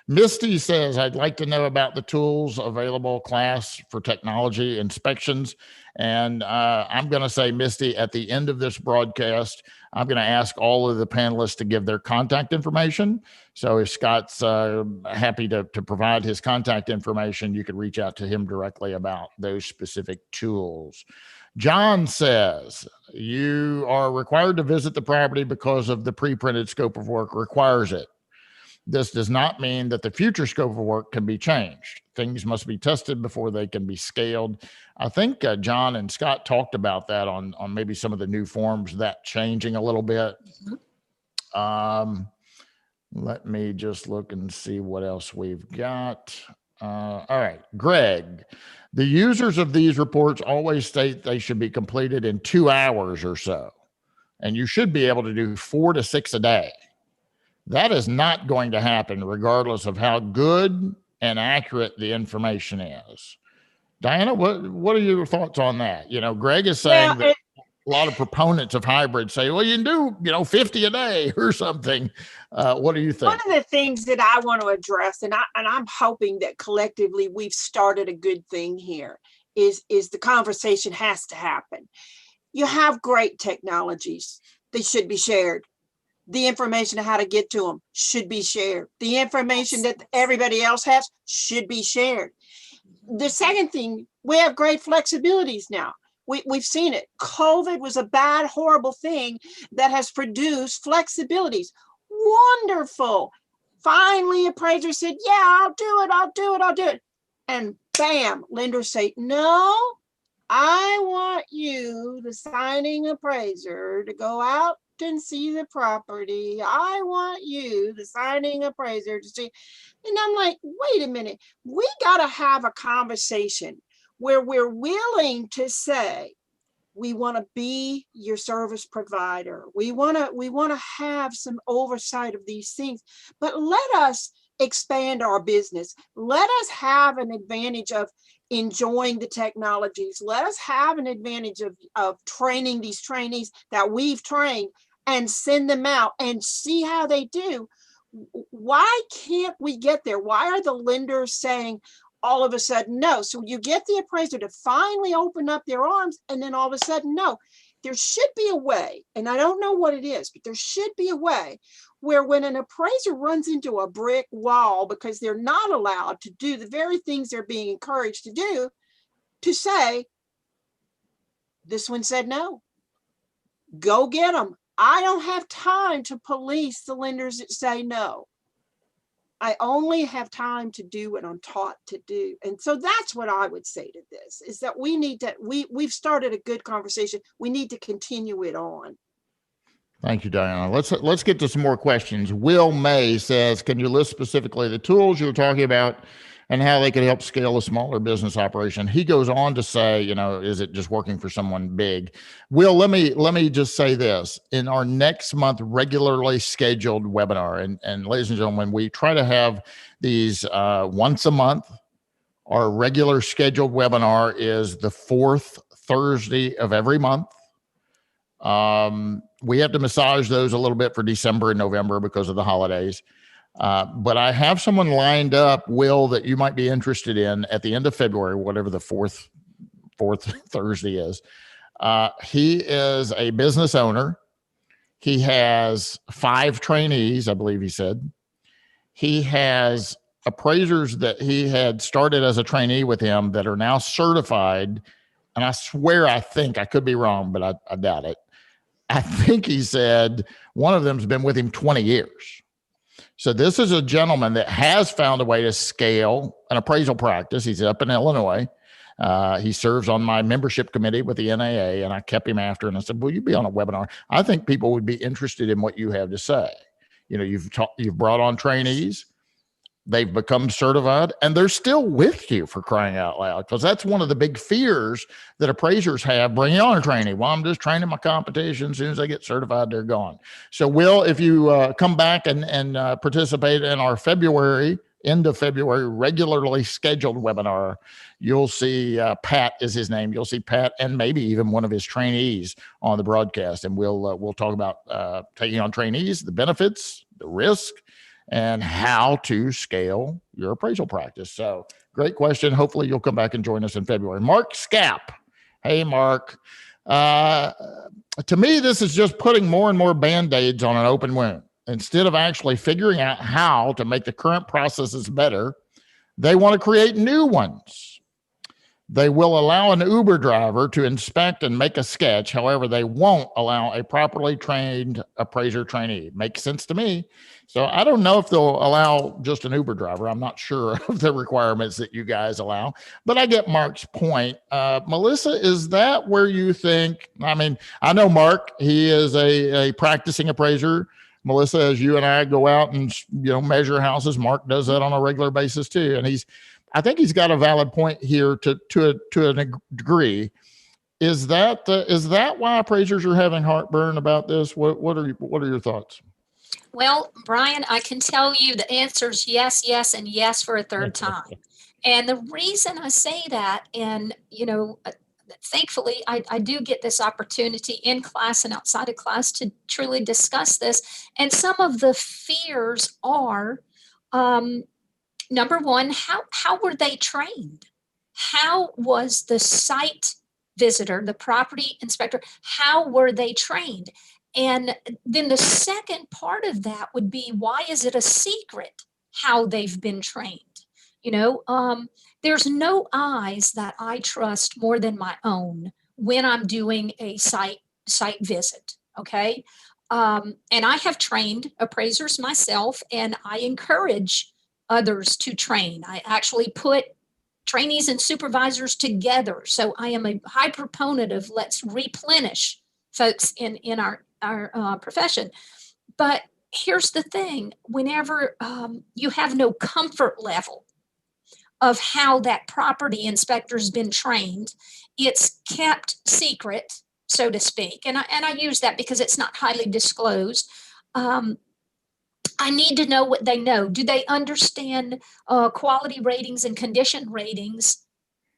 Misty says, I'd like to know about the tools available class for technology inspections. And I'm going to say, Misty, at the end of this broadcast, I'm going to ask all of the panelists to give their contact information. So if Scott's happy to provide his contact information, you could reach out to him directly about those specific tools. John says, you are required to visit the property because of the pre-printed scope of work requires it. This does not mean that the future scope of work can be changed. Things must be tested before they can be scaled. I think John and Scott talked about that on maybe some of the new forms, that changing a little bit. Let me just look and see what else we've got. All right, Greg, the users of these reports always state they should be completed in 2 hours or so, and you should be able to do 4 to 6 a day. That is not going to happen regardless of how good and accurate the information is. Diana, what are your thoughts on that? You know, Greg is saying that a lot of proponents of hybrid say, well, you can do, 50 a day or something. What do you think? One of the things that I want to address, and I'm hoping that collectively we've started a good thing here, is the conversation has to happen. You have great technologies. They should be shared. The information on how to get to them should be shared. The information that everybody else has should be shared. The second thing, we have great flexibilities now. We've seen it. COVID was a bad, horrible thing that has produced flexibilities. Wonderful. Finally, appraiser said, yeah, I'll do it. And bam, lenders say, no, I want you, the signing appraiser, to go out and see the property. I want you, the signing appraiser, to see. And I'm like, wait a minute, we got to have a conversation where we're willing to say, we want to be your service provider. We want to have some oversight of these things, but let us expand our business. Let us have an advantage of enjoying the technologies. Let us have an advantage of training these trainees that we've trained and send them out and see how they do. Why can't we get there? Why are the lenders saying all of a sudden no? So you get the appraiser to finally open up their arms, and then all of a sudden no. There should be a way, and I don't know what it is, but there should be a way where when an appraiser runs into a brick wall because they're not allowed to do the very things they're being encouraged to do, to say, this one said no, go get them. I don't have time to police the lenders that say no. I only have time to do what I'm taught to do. And so that's what I would say to this, is that we need to, we've started a good conversation. We need to continue it on. Thank you, Diana. Let's get to some more questions. Will May says, can you list specifically the tools you were talking about and how they could help scale a smaller business operation? He goes on to say, is it just working for someone big? Will, let me just say this. In our next month regularly scheduled webinar, and ladies and gentlemen, we try to have these once a month. Our regular scheduled webinar is the 4th Thursday of every month. We have to massage those a little bit for December and November because of the holidays. But I have someone lined up, Will, that you might be interested in at the end of February, whatever the fourth Thursday is. He is a business owner. He has 5 trainees, I believe he said. He has appraisers that he had started as a trainee with him that are now certified. And I swear, I could be wrong, but I doubt it. I think he said one of them's been with him 20 years. So this is a gentleman that has found a way to scale an appraisal practice. He's up in Illinois. He serves on my membership committee with the NAA, and I kept him after, and I said, will you be on a webinar? I think people would be interested in what you have to say. You've brought on trainees. They've become certified, and they're still with you, for crying out loud, because that's one of the big fears that appraisers have bringing on a trainee. Well, I'm just training my competition. As soon as they get certified, they're gone. So, Will, if you come back and participate in our end of February regularly scheduled webinar, you'll see Pat is his name. You'll see Pat and maybe even one of his trainees on the broadcast, and we'll talk about taking on trainees, the benefits, the risk, and how to scale your appraisal practice. So great question. Hopefully you'll come back and join us in February. Mark Scap. Hey, Mark. To me, this is just putting more and more Band-Aids on an open wound. Instead of actually figuring out how to make the current processes better, they want to create new ones. They will allow an Uber driver to inspect and make a sketch. However, they won't allow a properly trained appraiser trainee. Makes sense to me. So I don't know if they'll allow just an Uber driver. I'm not sure of the requirements that you guys allow, but I get Mark's point. Melissa, is that where you think, I mean, I know Mark, he is a practicing appraiser. Melissa, as you and I go out and, measure houses, Mark does that on a regular basis too. And I think he's got a valid point here to a degree. Is that why appraisers are having heartburn about this? What are your thoughts? Well, Brian, I can tell you the answer is yes, yes, and yes for a third time. And the reason I say that, and thankfully, I do get this opportunity in class and outside of class to truly discuss this. And some of the fears are, number one, how were they trained? How was the site visitor, the property inspector, how were they trained? And then the second part of that would be, why is it a secret how they've been trained? There's no eyes that I trust more than my own when I'm doing a site visit. Okay. And I have trained appraisers myself, and I encourage others to train. I actually put trainees and supervisors together. So I am a high proponent of let's replenish folks in our profession. But here's the thing, whenever you have no comfort level of how that property inspector's been trained, it's kept secret, so to speak. And I use that because it's not highly disclosed. I need to know what they know. Do they understand quality ratings and condition ratings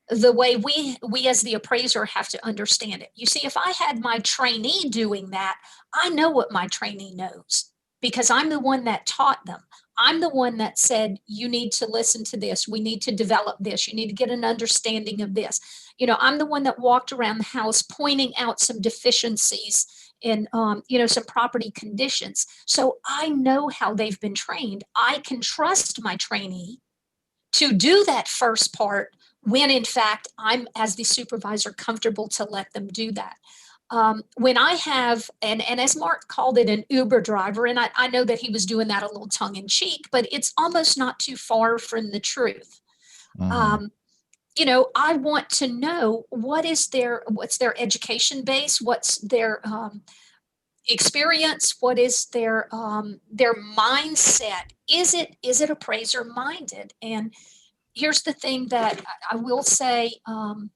the way we as the appraiser have to understand it? You see, if I had my trainee doing that, I know what my trainee knows because I'm the one that taught them. I'm the one that said, you need to listen to this. We need to develop this. You need to get an understanding of this. I'm the one that walked around the house pointing out some deficiencies in, some property conditions. So I know how they've been trained. I can trust my trainee to do that first part when in fact I'm, as the supervisor, comfortable to let them do that. When I have, and as Mark called it, an Uber driver, and I know that he was doing that a little tongue in cheek, but it's almost not too far from the truth. Mm-hmm. I want to know what's their education base, what's their experience, what is their mindset? Is it appraiser minded? And here's the thing that I will say, and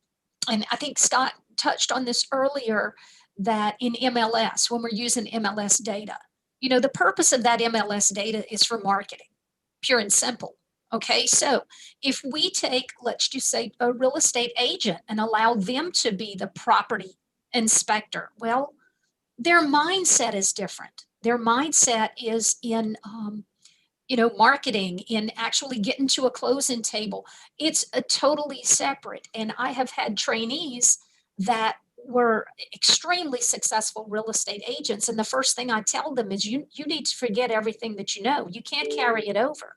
I think Scott touched on this earlier, that in MLS, when we're using MLS data, the purpose of that MLS data is for marketing, pure and simple. Okay, so if we take, let's just say, a real estate agent and allow them to be the property inspector, well, their mindset is different. Their mindset is in, marketing, in actually getting to a closing table. It's a totally separate. And I have had trainees that were extremely successful real estate agents. And the first thing I tell them is you need to forget everything that you know. You can't carry it over,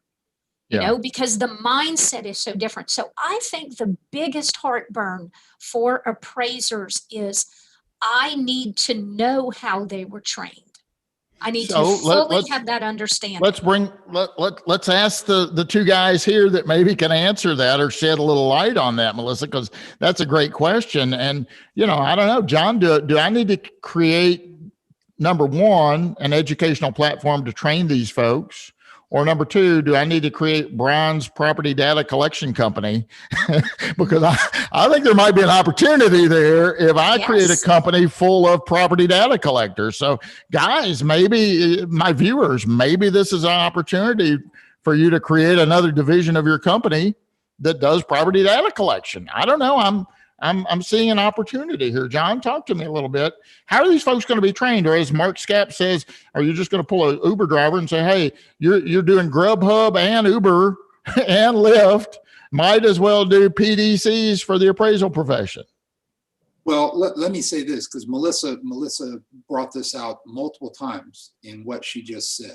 because the mindset is so different. So I think the biggest heartburn for appraisers is I need to know how they were trained. I need to fully have that understanding. Let's ask the two guys here that maybe can answer that or shed a little light on that, Melissa, because that's a great question. And, I don't know, John, do I need to create, number one, an educational platform to train these folks? Or number two, do I need to create Bryan's property data collection company? Because I think there might be an opportunity there if I create a company full of property data collectors. So guys, maybe my viewers, maybe this is an opportunity for you to create another division of your company that does property data collection. I don't know. I'm seeing an opportunity here. John, talk to me a little bit. How are these folks going to be trained? Or as Mark Scap says, are you just going to pull an Uber driver and say, hey, you're doing Grubhub and Uber and Lyft, might as well do PDCs for the appraisal profession? Well, let me say this, because Melissa brought this out multiple times in what she just said.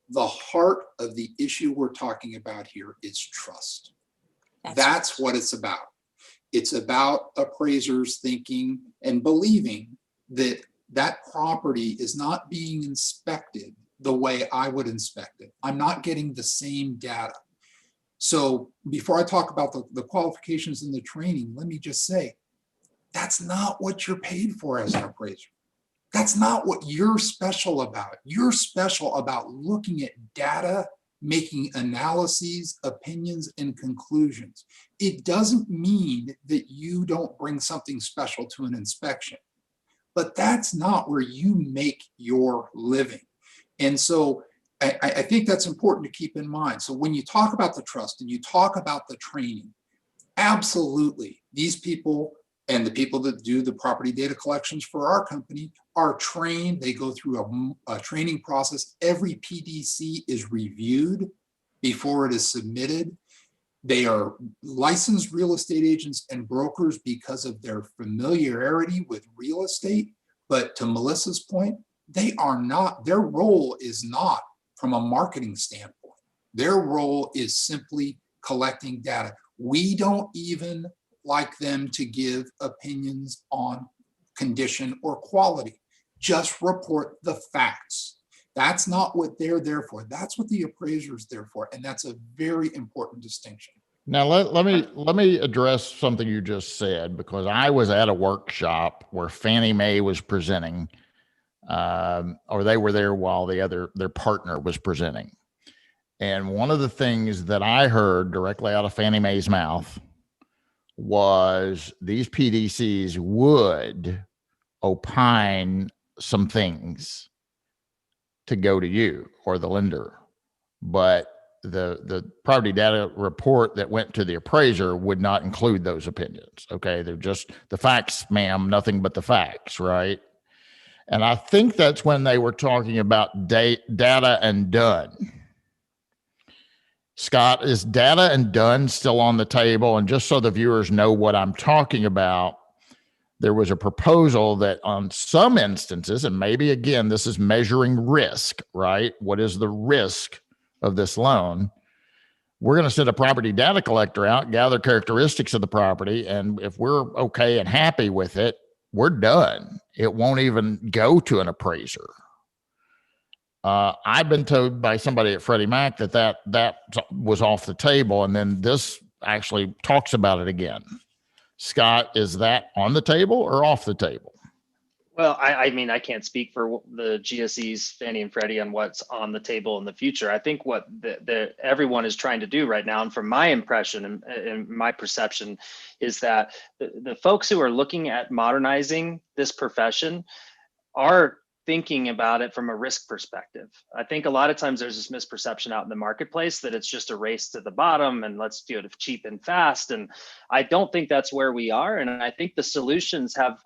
The heart of the issue we're talking about here is trust. That's what it's about. It's about appraisers thinking and believing that that property is not being inspected the way I would inspect it. I'm not getting the same data. So before I talk about the qualifications and the training, let me just say, that's not what you're paid for as an appraiser. That's not what you're special about. You're special about looking at data, making analyses, opinions, and conclusions. It doesn't mean that you don't bring something special to an inspection, but that's not where you make your living. And so I think that's important to keep in mind. So when you talk about the trust and you talk about the training, absolutely, these people and the people that do the property data collections for our company are trained. They go through a training process. Every PDC is reviewed before it is submitted. They are licensed real estate agents and brokers because of their familiarity with real estate. But to Melissa's point, they are not, their role is not from a marketing standpoint. Their role is simply collecting data. We don't even like them to give opinions on condition or quality. Just report the facts. That's not what they're there for. That's what the appraiser is there for. And that's a very important distinction. Now, let me address something you just said, because I was at a workshop where Fannie Mae was presenting, or they were there while their partner was presenting. And one of the things that I heard directly out of Fannie Mae's mouth was these PDCs would opine some things to go to you or the lender, but the property data report that went to the appraiser would not include those opinions. Okay, they're just the facts, ma'am, nothing but the facts, right? And I think that's when they were talking about data and done. Scott, is data and done still on the table? And just so the viewers know what I'm talking about, there was a proposal that on some instances, and maybe again, this is measuring risk, right? What is the risk of this loan? We're going to send a property data collector out, gather characteristics of the property, and if we're okay and happy with it, we're done. It won't even go to an appraiser. I've been told by somebody at Freddie Mac that was off the table, and then this actually talks about it again. Scott, is that on the table or off the table? Well, I mean, I can't speak for the GSEs, Fannie and Freddie, on what's on the table in the future. I think what everyone is trying to do right now, and from my impression and my perception, is that the folks who are looking at modernizing this profession are thinking about it from a risk perspective. I think a lot of times there's this misperception out in the marketplace that it's just a race to the bottom and let's do it cheap and fast. And I don't think that's where we are. And I think the solutions have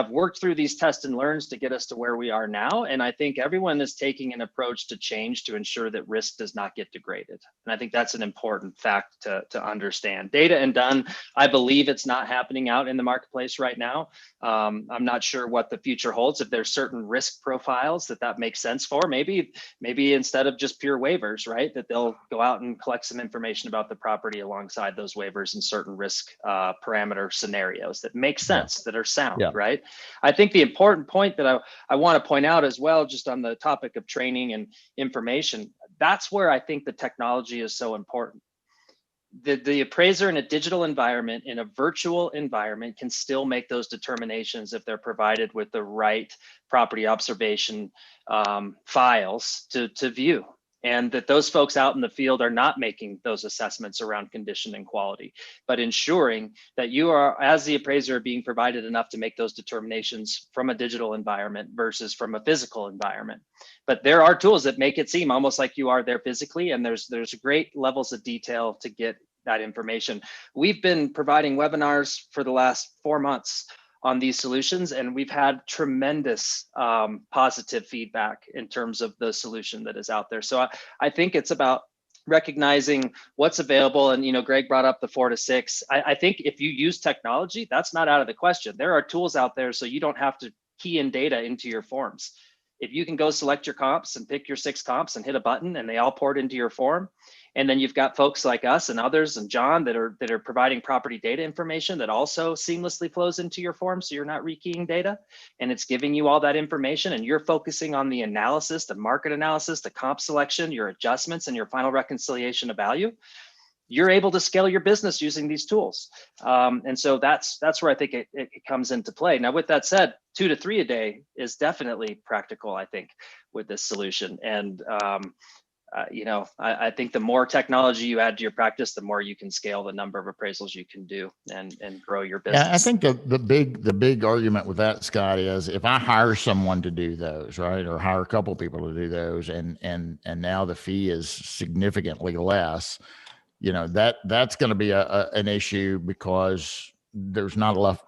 worked through these test and learns to get us to where we are now. And I think everyone is taking an approach to change to ensure that risk does not get degraded. And I think that's an important fact to understand. Data and done, I believe it's not happening out in the marketplace right now. I'm not sure what the future holds. If there's certain risk profiles that makes sense for, maybe instead of just pure waivers, right, that they'll go out and collect some information about the property alongside those waivers and certain risk parameter scenarios that make sense, that are sound, right? I think the important point that I want to point out as well, just on the topic of training and information, that's where I think the technology is so important. The appraiser in a digital environment, in a virtual environment, can still make those determinations if they're provided with the right property observation files to view. And that those folks out in the field are not making those assessments around condition and quality, but ensuring that you are, as the appraiser, being provided enough to make those determinations from a digital environment versus from a physical environment. But there are tools that make it seem almost like you are there physically, and there's great levels of detail to get that information. We've been providing webinars for the last 4 months on these solutions, and we've had tremendous positive feedback in terms of the solution that is out there. So I think it's about recognizing what's available. And, Greg brought up the 4 to 6. I think if you use technology, that's not out of the question. There are tools out there so you don't have to key in data into your forms. If you can go select your comps and pick your 6 comps and hit a button and they all port into your form, And then you've got folks like us and others and John that are providing property data information that also seamlessly flows into your form. So you're not rekeying data, and it's giving you all that information, and you're focusing on the analysis, the market analysis, the comp selection, your adjustments, and your final reconciliation of value. You're able to scale your business using these tools. And so that's where I think it comes into play. Now, with that said, 2 to 3 a day is definitely practical, I think, with this solution. And I think the more technology you add to your practice, the more you can scale the number of appraisals you can do and grow your business. Yeah, I think the big argument with that, Scott, is if I hire someone to do those, right, or hire a couple people to do those, and now the fee is significantly less, that's going to be an issue because there's not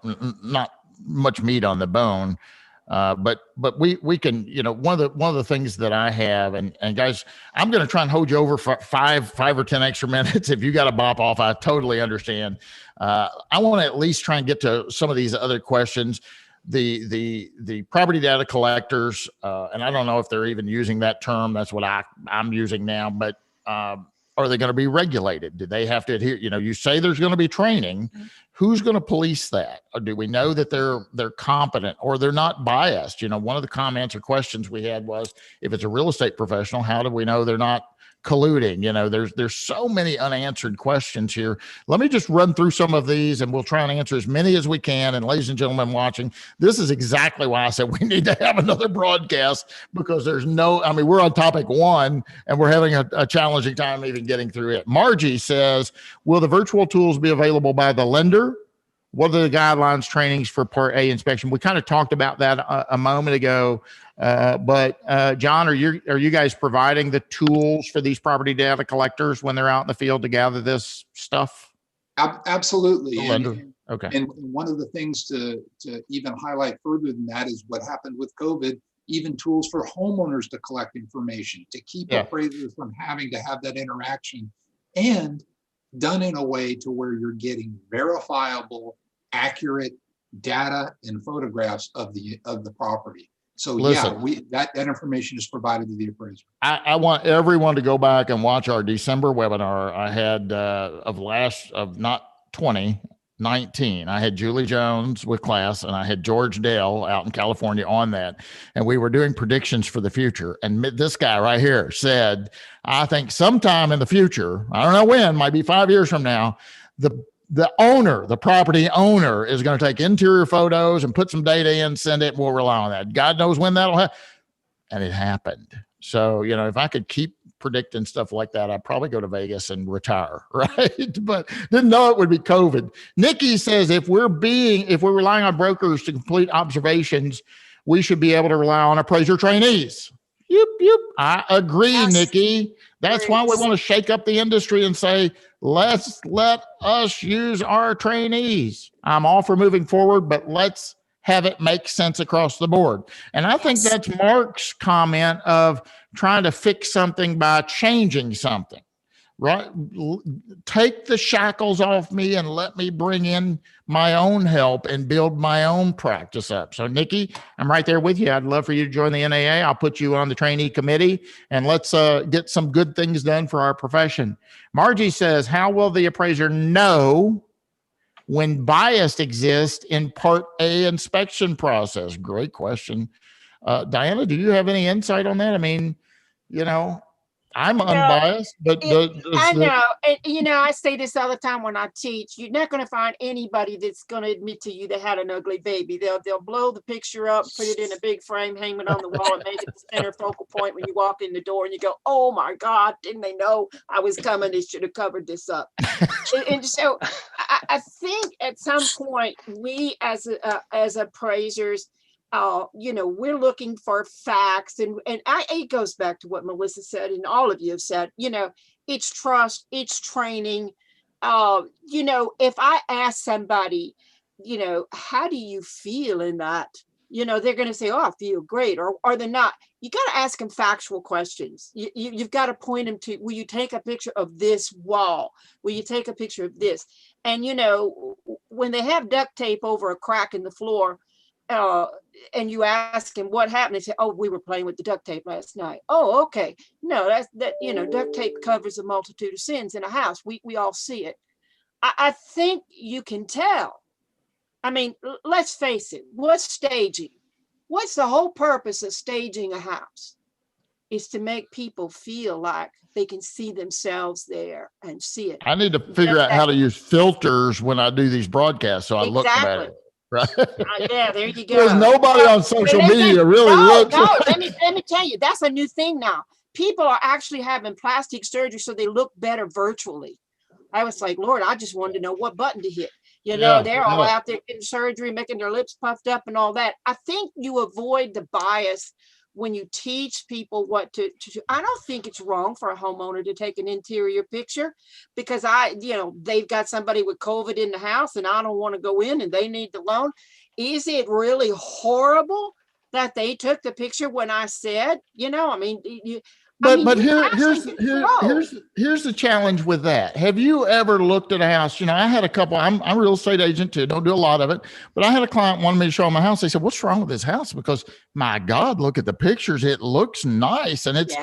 much meat on the bone. But we can, one of the things that I have, and guys, I'm going to try and hold you over for five or 10 extra minutes. If you got to bop off, I totally understand. I want to at least try and get to some of these other questions. The property data collectors, and I don't know if they're even using that term. That's what I'm using now, but, are they going to be regulated? Do they have to adhere? You say there's going to be training. Who's going to police that? Or do we know that they're competent or they're not biased? One of the comments or questions we had was, if it's a real estate professional, how do we know they're not colluding? There's so many unanswered questions here. Let me just run through some of these and we'll try and answer as many as we can. And ladies and gentlemen watching, this is exactly why I said we need to have another broadcast, because we're on topic 1 and we're having a challenging time even getting through it. Margie says, will the virtual tools be available by the lender? What are the guidelines, trainings for Part A inspection? We kind of talked about that a moment ago. But John, are you guys providing the tools for these property data collectors when they're out in the field to gather this stuff? Absolutely. Okay. And one of the things to even highlight further than that is what happened with COVID, even tools for homeowners to collect information, to keep appraisers from having to have that interaction, and done in a way to where you're getting verifiable, accurate data and photographs of the property. So listen, that information is provided to the appraiser. I want everyone to go back and watch our December webinar. I had not 2019. I had Julie Jones with class, and I had George Dale out in California on that, and we were doing predictions for the future. And this guy right here said, I think sometime in the future, I don't know when, might be 5 years from now, the property owner is going to take interior photos and put some data in, send it, and we'll rely on that. God knows when that'll happen. And it happened. So, if I could keep predicting stuff like that, I'd probably go to Vegas and retire, right? But didn't know it would be COVID. Nikki says, if we're relying on brokers to complete observations, we should be able to rely on appraiser trainees. Yep. I agree, yes. Nikki. That's why we want to shake up the industry and say, let us use our trainees. I'm all for moving forward, but let's have it make sense across the board. And I think that's Mark's comment of trying to fix something by changing something, right? Take the shackles off me and let me bring in my own help and build my own practice up. So Nikki, I'm right there with you. I'd love for you to join the NAA. I'll put you on the trainee committee, and let's get some good things done for our profession. Margie says, how will the appraiser know when bias exists in Part A inspection process? Great question. Diana, do you have any insight on that? I mean, I'm unbiased, but I know. And, I say this all the time when I teach. You're not going to find anybody that's going to admit to you they had an ugly baby. They'll blow the picture up, put it in a big frame, hang it on the wall, and make it the center focal point when you walk in the door, and you go, "Oh my God, didn't they know I was coming? They should have covered this up." and so, I think at some point we, as appraisers, we're looking for facts, and it goes back to what Melissa said, and all of you have said. It's trust, it's training. If I ask somebody, how do you feel in that? They're going to say, "Oh, I feel great," or they're not. You got to ask them factual questions. You've got to point them to, will you take a picture of this wall? Will you take a picture of this? And when they have duct tape over a crack in the floor, and you ask him what happened, they say, oh, we were playing with the duct tape last night. Oh, okay. No, duct tape covers a multitude of sins in a house. We all see it. I think you can tell. I mean, let's face it, what's staging? What's the whole purpose of staging a house? Is to make people feel like they can see themselves there and see it. I need to figure out how to use filters when I do these broadcasts, so I look better. Right? Yeah, there you go. Because nobody on social media really looks. No, let me tell you, that's a new thing now. People are actually having plastic surgery so they look better virtually. I was like, Lord, I just wanted to know what button to hit. They're all out there getting surgery, making their lips puffed up and all that. I think you avoid the bias when you teach people what to do. I don't think it's wrong for a homeowner to take an interior picture, because they've got somebody with COVID in the house and I don't want to go in and they need the loan. Is it really horrible that they took the picture when I said, But here's the challenge with that. Have you ever looked at a house? I had a couple, I'm a real estate agent too, don't do a lot of it, but I had a client wanted me to show them a house. They said, what's wrong with this house? Because my God, look at the pictures. It looks nice. And it's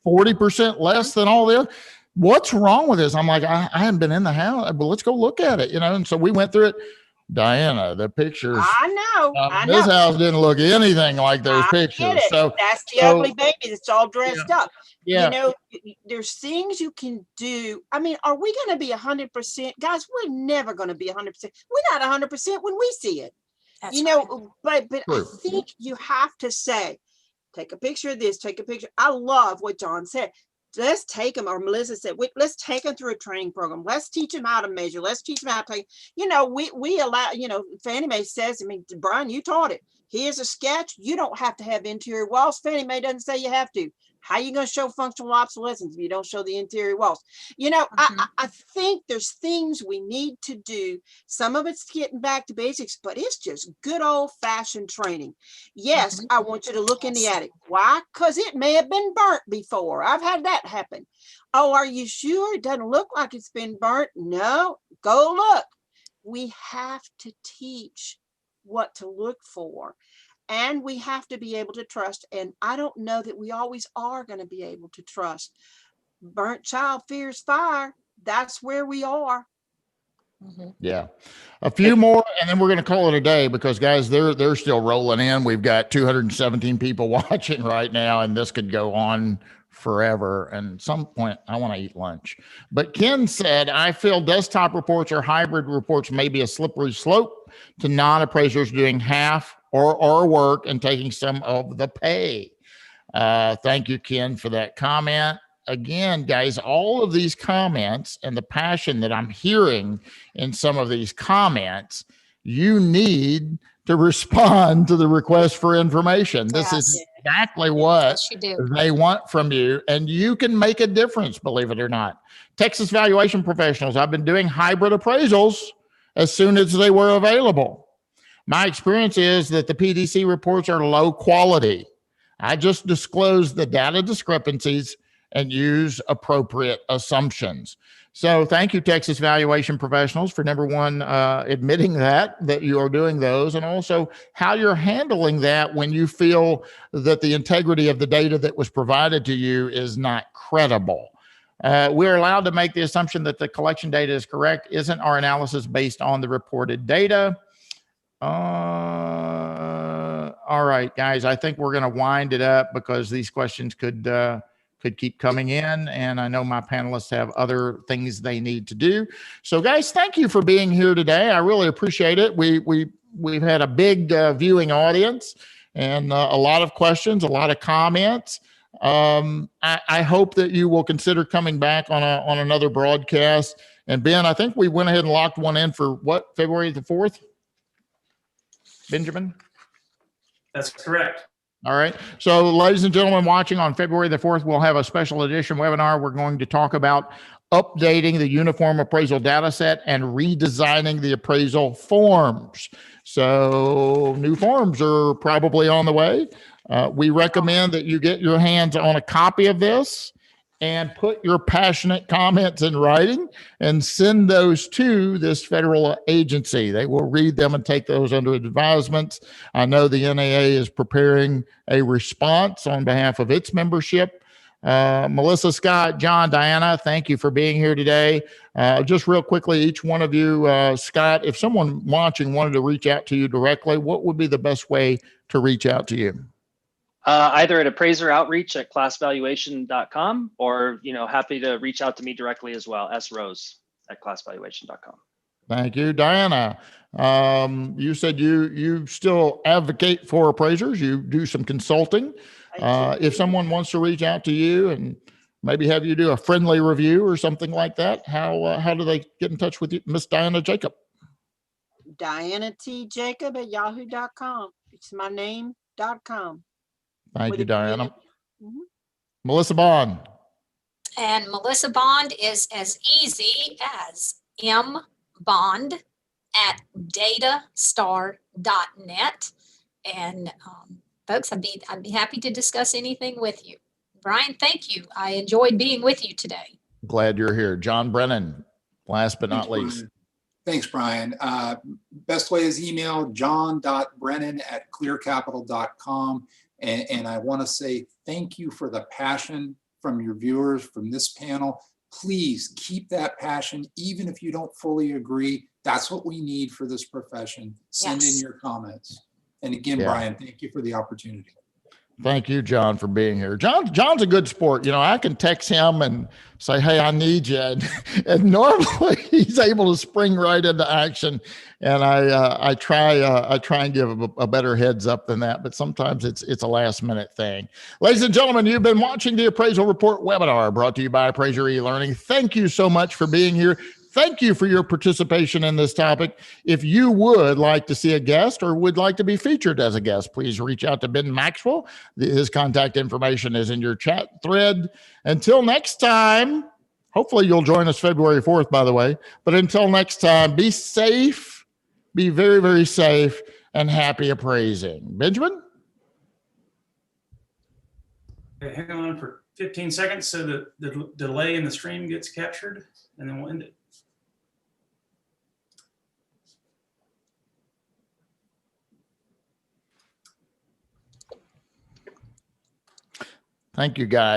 40% less than all the other. What's wrong with this? I'm like, I haven't been in the house, but let's go look at it, And so we went through it. Diana, the pictures. I know. This house didn't look anything like those pictures. So that's the ugly baby that's all dressed up. Yeah. There's things you can do. I mean, are we going to be 100%? Guys, we're never going to be 100%. We're not 100% when we see it. That's right. But I think you have to say, take a picture of this, take a picture. I love what John said. Let's take them, or Melissa said, let's take them through a training program. Let's teach them how to measure. Let's teach them how to take, we allow, Fannie Mae says, Bryan, you taught it. Here's a sketch. You don't have to have interior walls. Fannie Mae doesn't say you have to. How are you going to show functional obsolescence if you don't show the interior walls? I think there's things we need to do. Some of it's getting back to basics, but it's just good old fashioned training. Yes, I want you to look in the attic. Why? Because it may have been burnt before. I've had that happen. Oh, are you sure? It doesn't look like it's been burnt. No, go look. We have to teach what to look for. And we have to be able to trust. And I don't know that we always are going to be able to trust. Burnt child fears fire. That's where we are. Yeah. A few more, and then we're going to call it a day, because guys, they're still rolling in. We've got 217 people watching right now, and this could go on forever. And at some point I want to eat lunch. But Ken said, I feel desktop reports or hybrid reports may be a slippery slope to non-appraisers doing half or work and taking some of the pay. Thank you, Ken, for that comment. Again, guys, all of these comments and the passion that I'm hearing in some of these comments, you need to respond to the request for information. This is exactly what they want from you, and you can make a difference, believe it or not. Texas Valuation Professionals, I've been doing hybrid appraisals as soon as they were available. My experience is that the PDC reports are low quality. I just disclose the data discrepancies and use appropriate assumptions. So thank you, Texas Valuation Professionals, for number one, admitting that you are doing those, and also how you're handling that when you feel that the integrity of the data that was provided to you is not credible. We're allowed to make the assumption that the collection data is correct. Isn't our analysis based on the reported data? All right, guys, I think we're going to wind it up, because these questions could keep coming in, and I know my panelists have other things they need to do. So guys, thank you for being here today. I really appreciate it. We've had a big viewing audience, and a lot of questions, a lot of comments. I hope that you will consider coming back on another broadcast. And Ben, I think we went ahead and locked one in for what, February the 4th? Benjamin? That's correct. All right. So ladies and gentlemen watching, on February the 4th, we'll have a special edition webinar. We're going to talk about updating the uniform appraisal data set and redesigning the appraisal forms. So new forms are probably on the way. We recommend that you get your hands on a copy of this and put your passionate comments in writing and send those to this federal agency. They will read them and take those under advisement. I know the NAA is preparing a response on behalf of its membership. Melissa, Scott, John, Diana, thank you for being here today. Just real quickly, each one of you, Scott, if someone watching wanted to reach out to you directly, what would be the best way to reach out to you? Either at appraiser outreach at classvaluation.com or, happy to reach out to me directly as well, srose@classvaluation.com. Thank you. Diana, you said you still advocate for appraisers. You do some consulting. If someone wants to reach out to you and maybe have you do a friendly review or something like that, how do they get in touch with you, Miss Diana Jacob? Diana T. Jacob at yahoo.com. It's my name.com. Thank you, Diana. Mm-hmm. Melissa Bond. And Melissa Bond is as easy as mbond@datastar.net. And folks, I'd be happy to discuss anything with you. Bryan, thank you. I enjoyed being with you today. Glad you're here. John Brenan, last but not least. Thanks, Bryan. Best way is email john.brennan@clearcapital.com. And I want to say thank you for the passion from your viewers from this panel. Please keep that passion, even if you don't fully agree. That's what we need for this profession. Send in your comments. And again, Bryan, thank you for the opportunity. Thank you, John, for being here. John's a good sport. I can text him and say, hey, I need you. And normally he's able to spring right into action. And I try and give him a better heads up than that. But sometimes it's a last minute thing. Ladies and gentlemen, you've been watching the Appraisal Report webinar brought to you by Appraiser eLearning. Thank you so much for being here. Thank you for your participation in this topic. If you would like to see a guest or would like to be featured as a guest, please reach out to Ben Maxwell. His contact information is in your chat thread. Until next time, hopefully you'll join us February 4th, by the way. But until next time, be safe, be very, very safe, and happy appraising. Benjamin? Okay, hang on for 15 seconds so that the delay in the stream gets captured, and then we'll end it. Thank you, guys.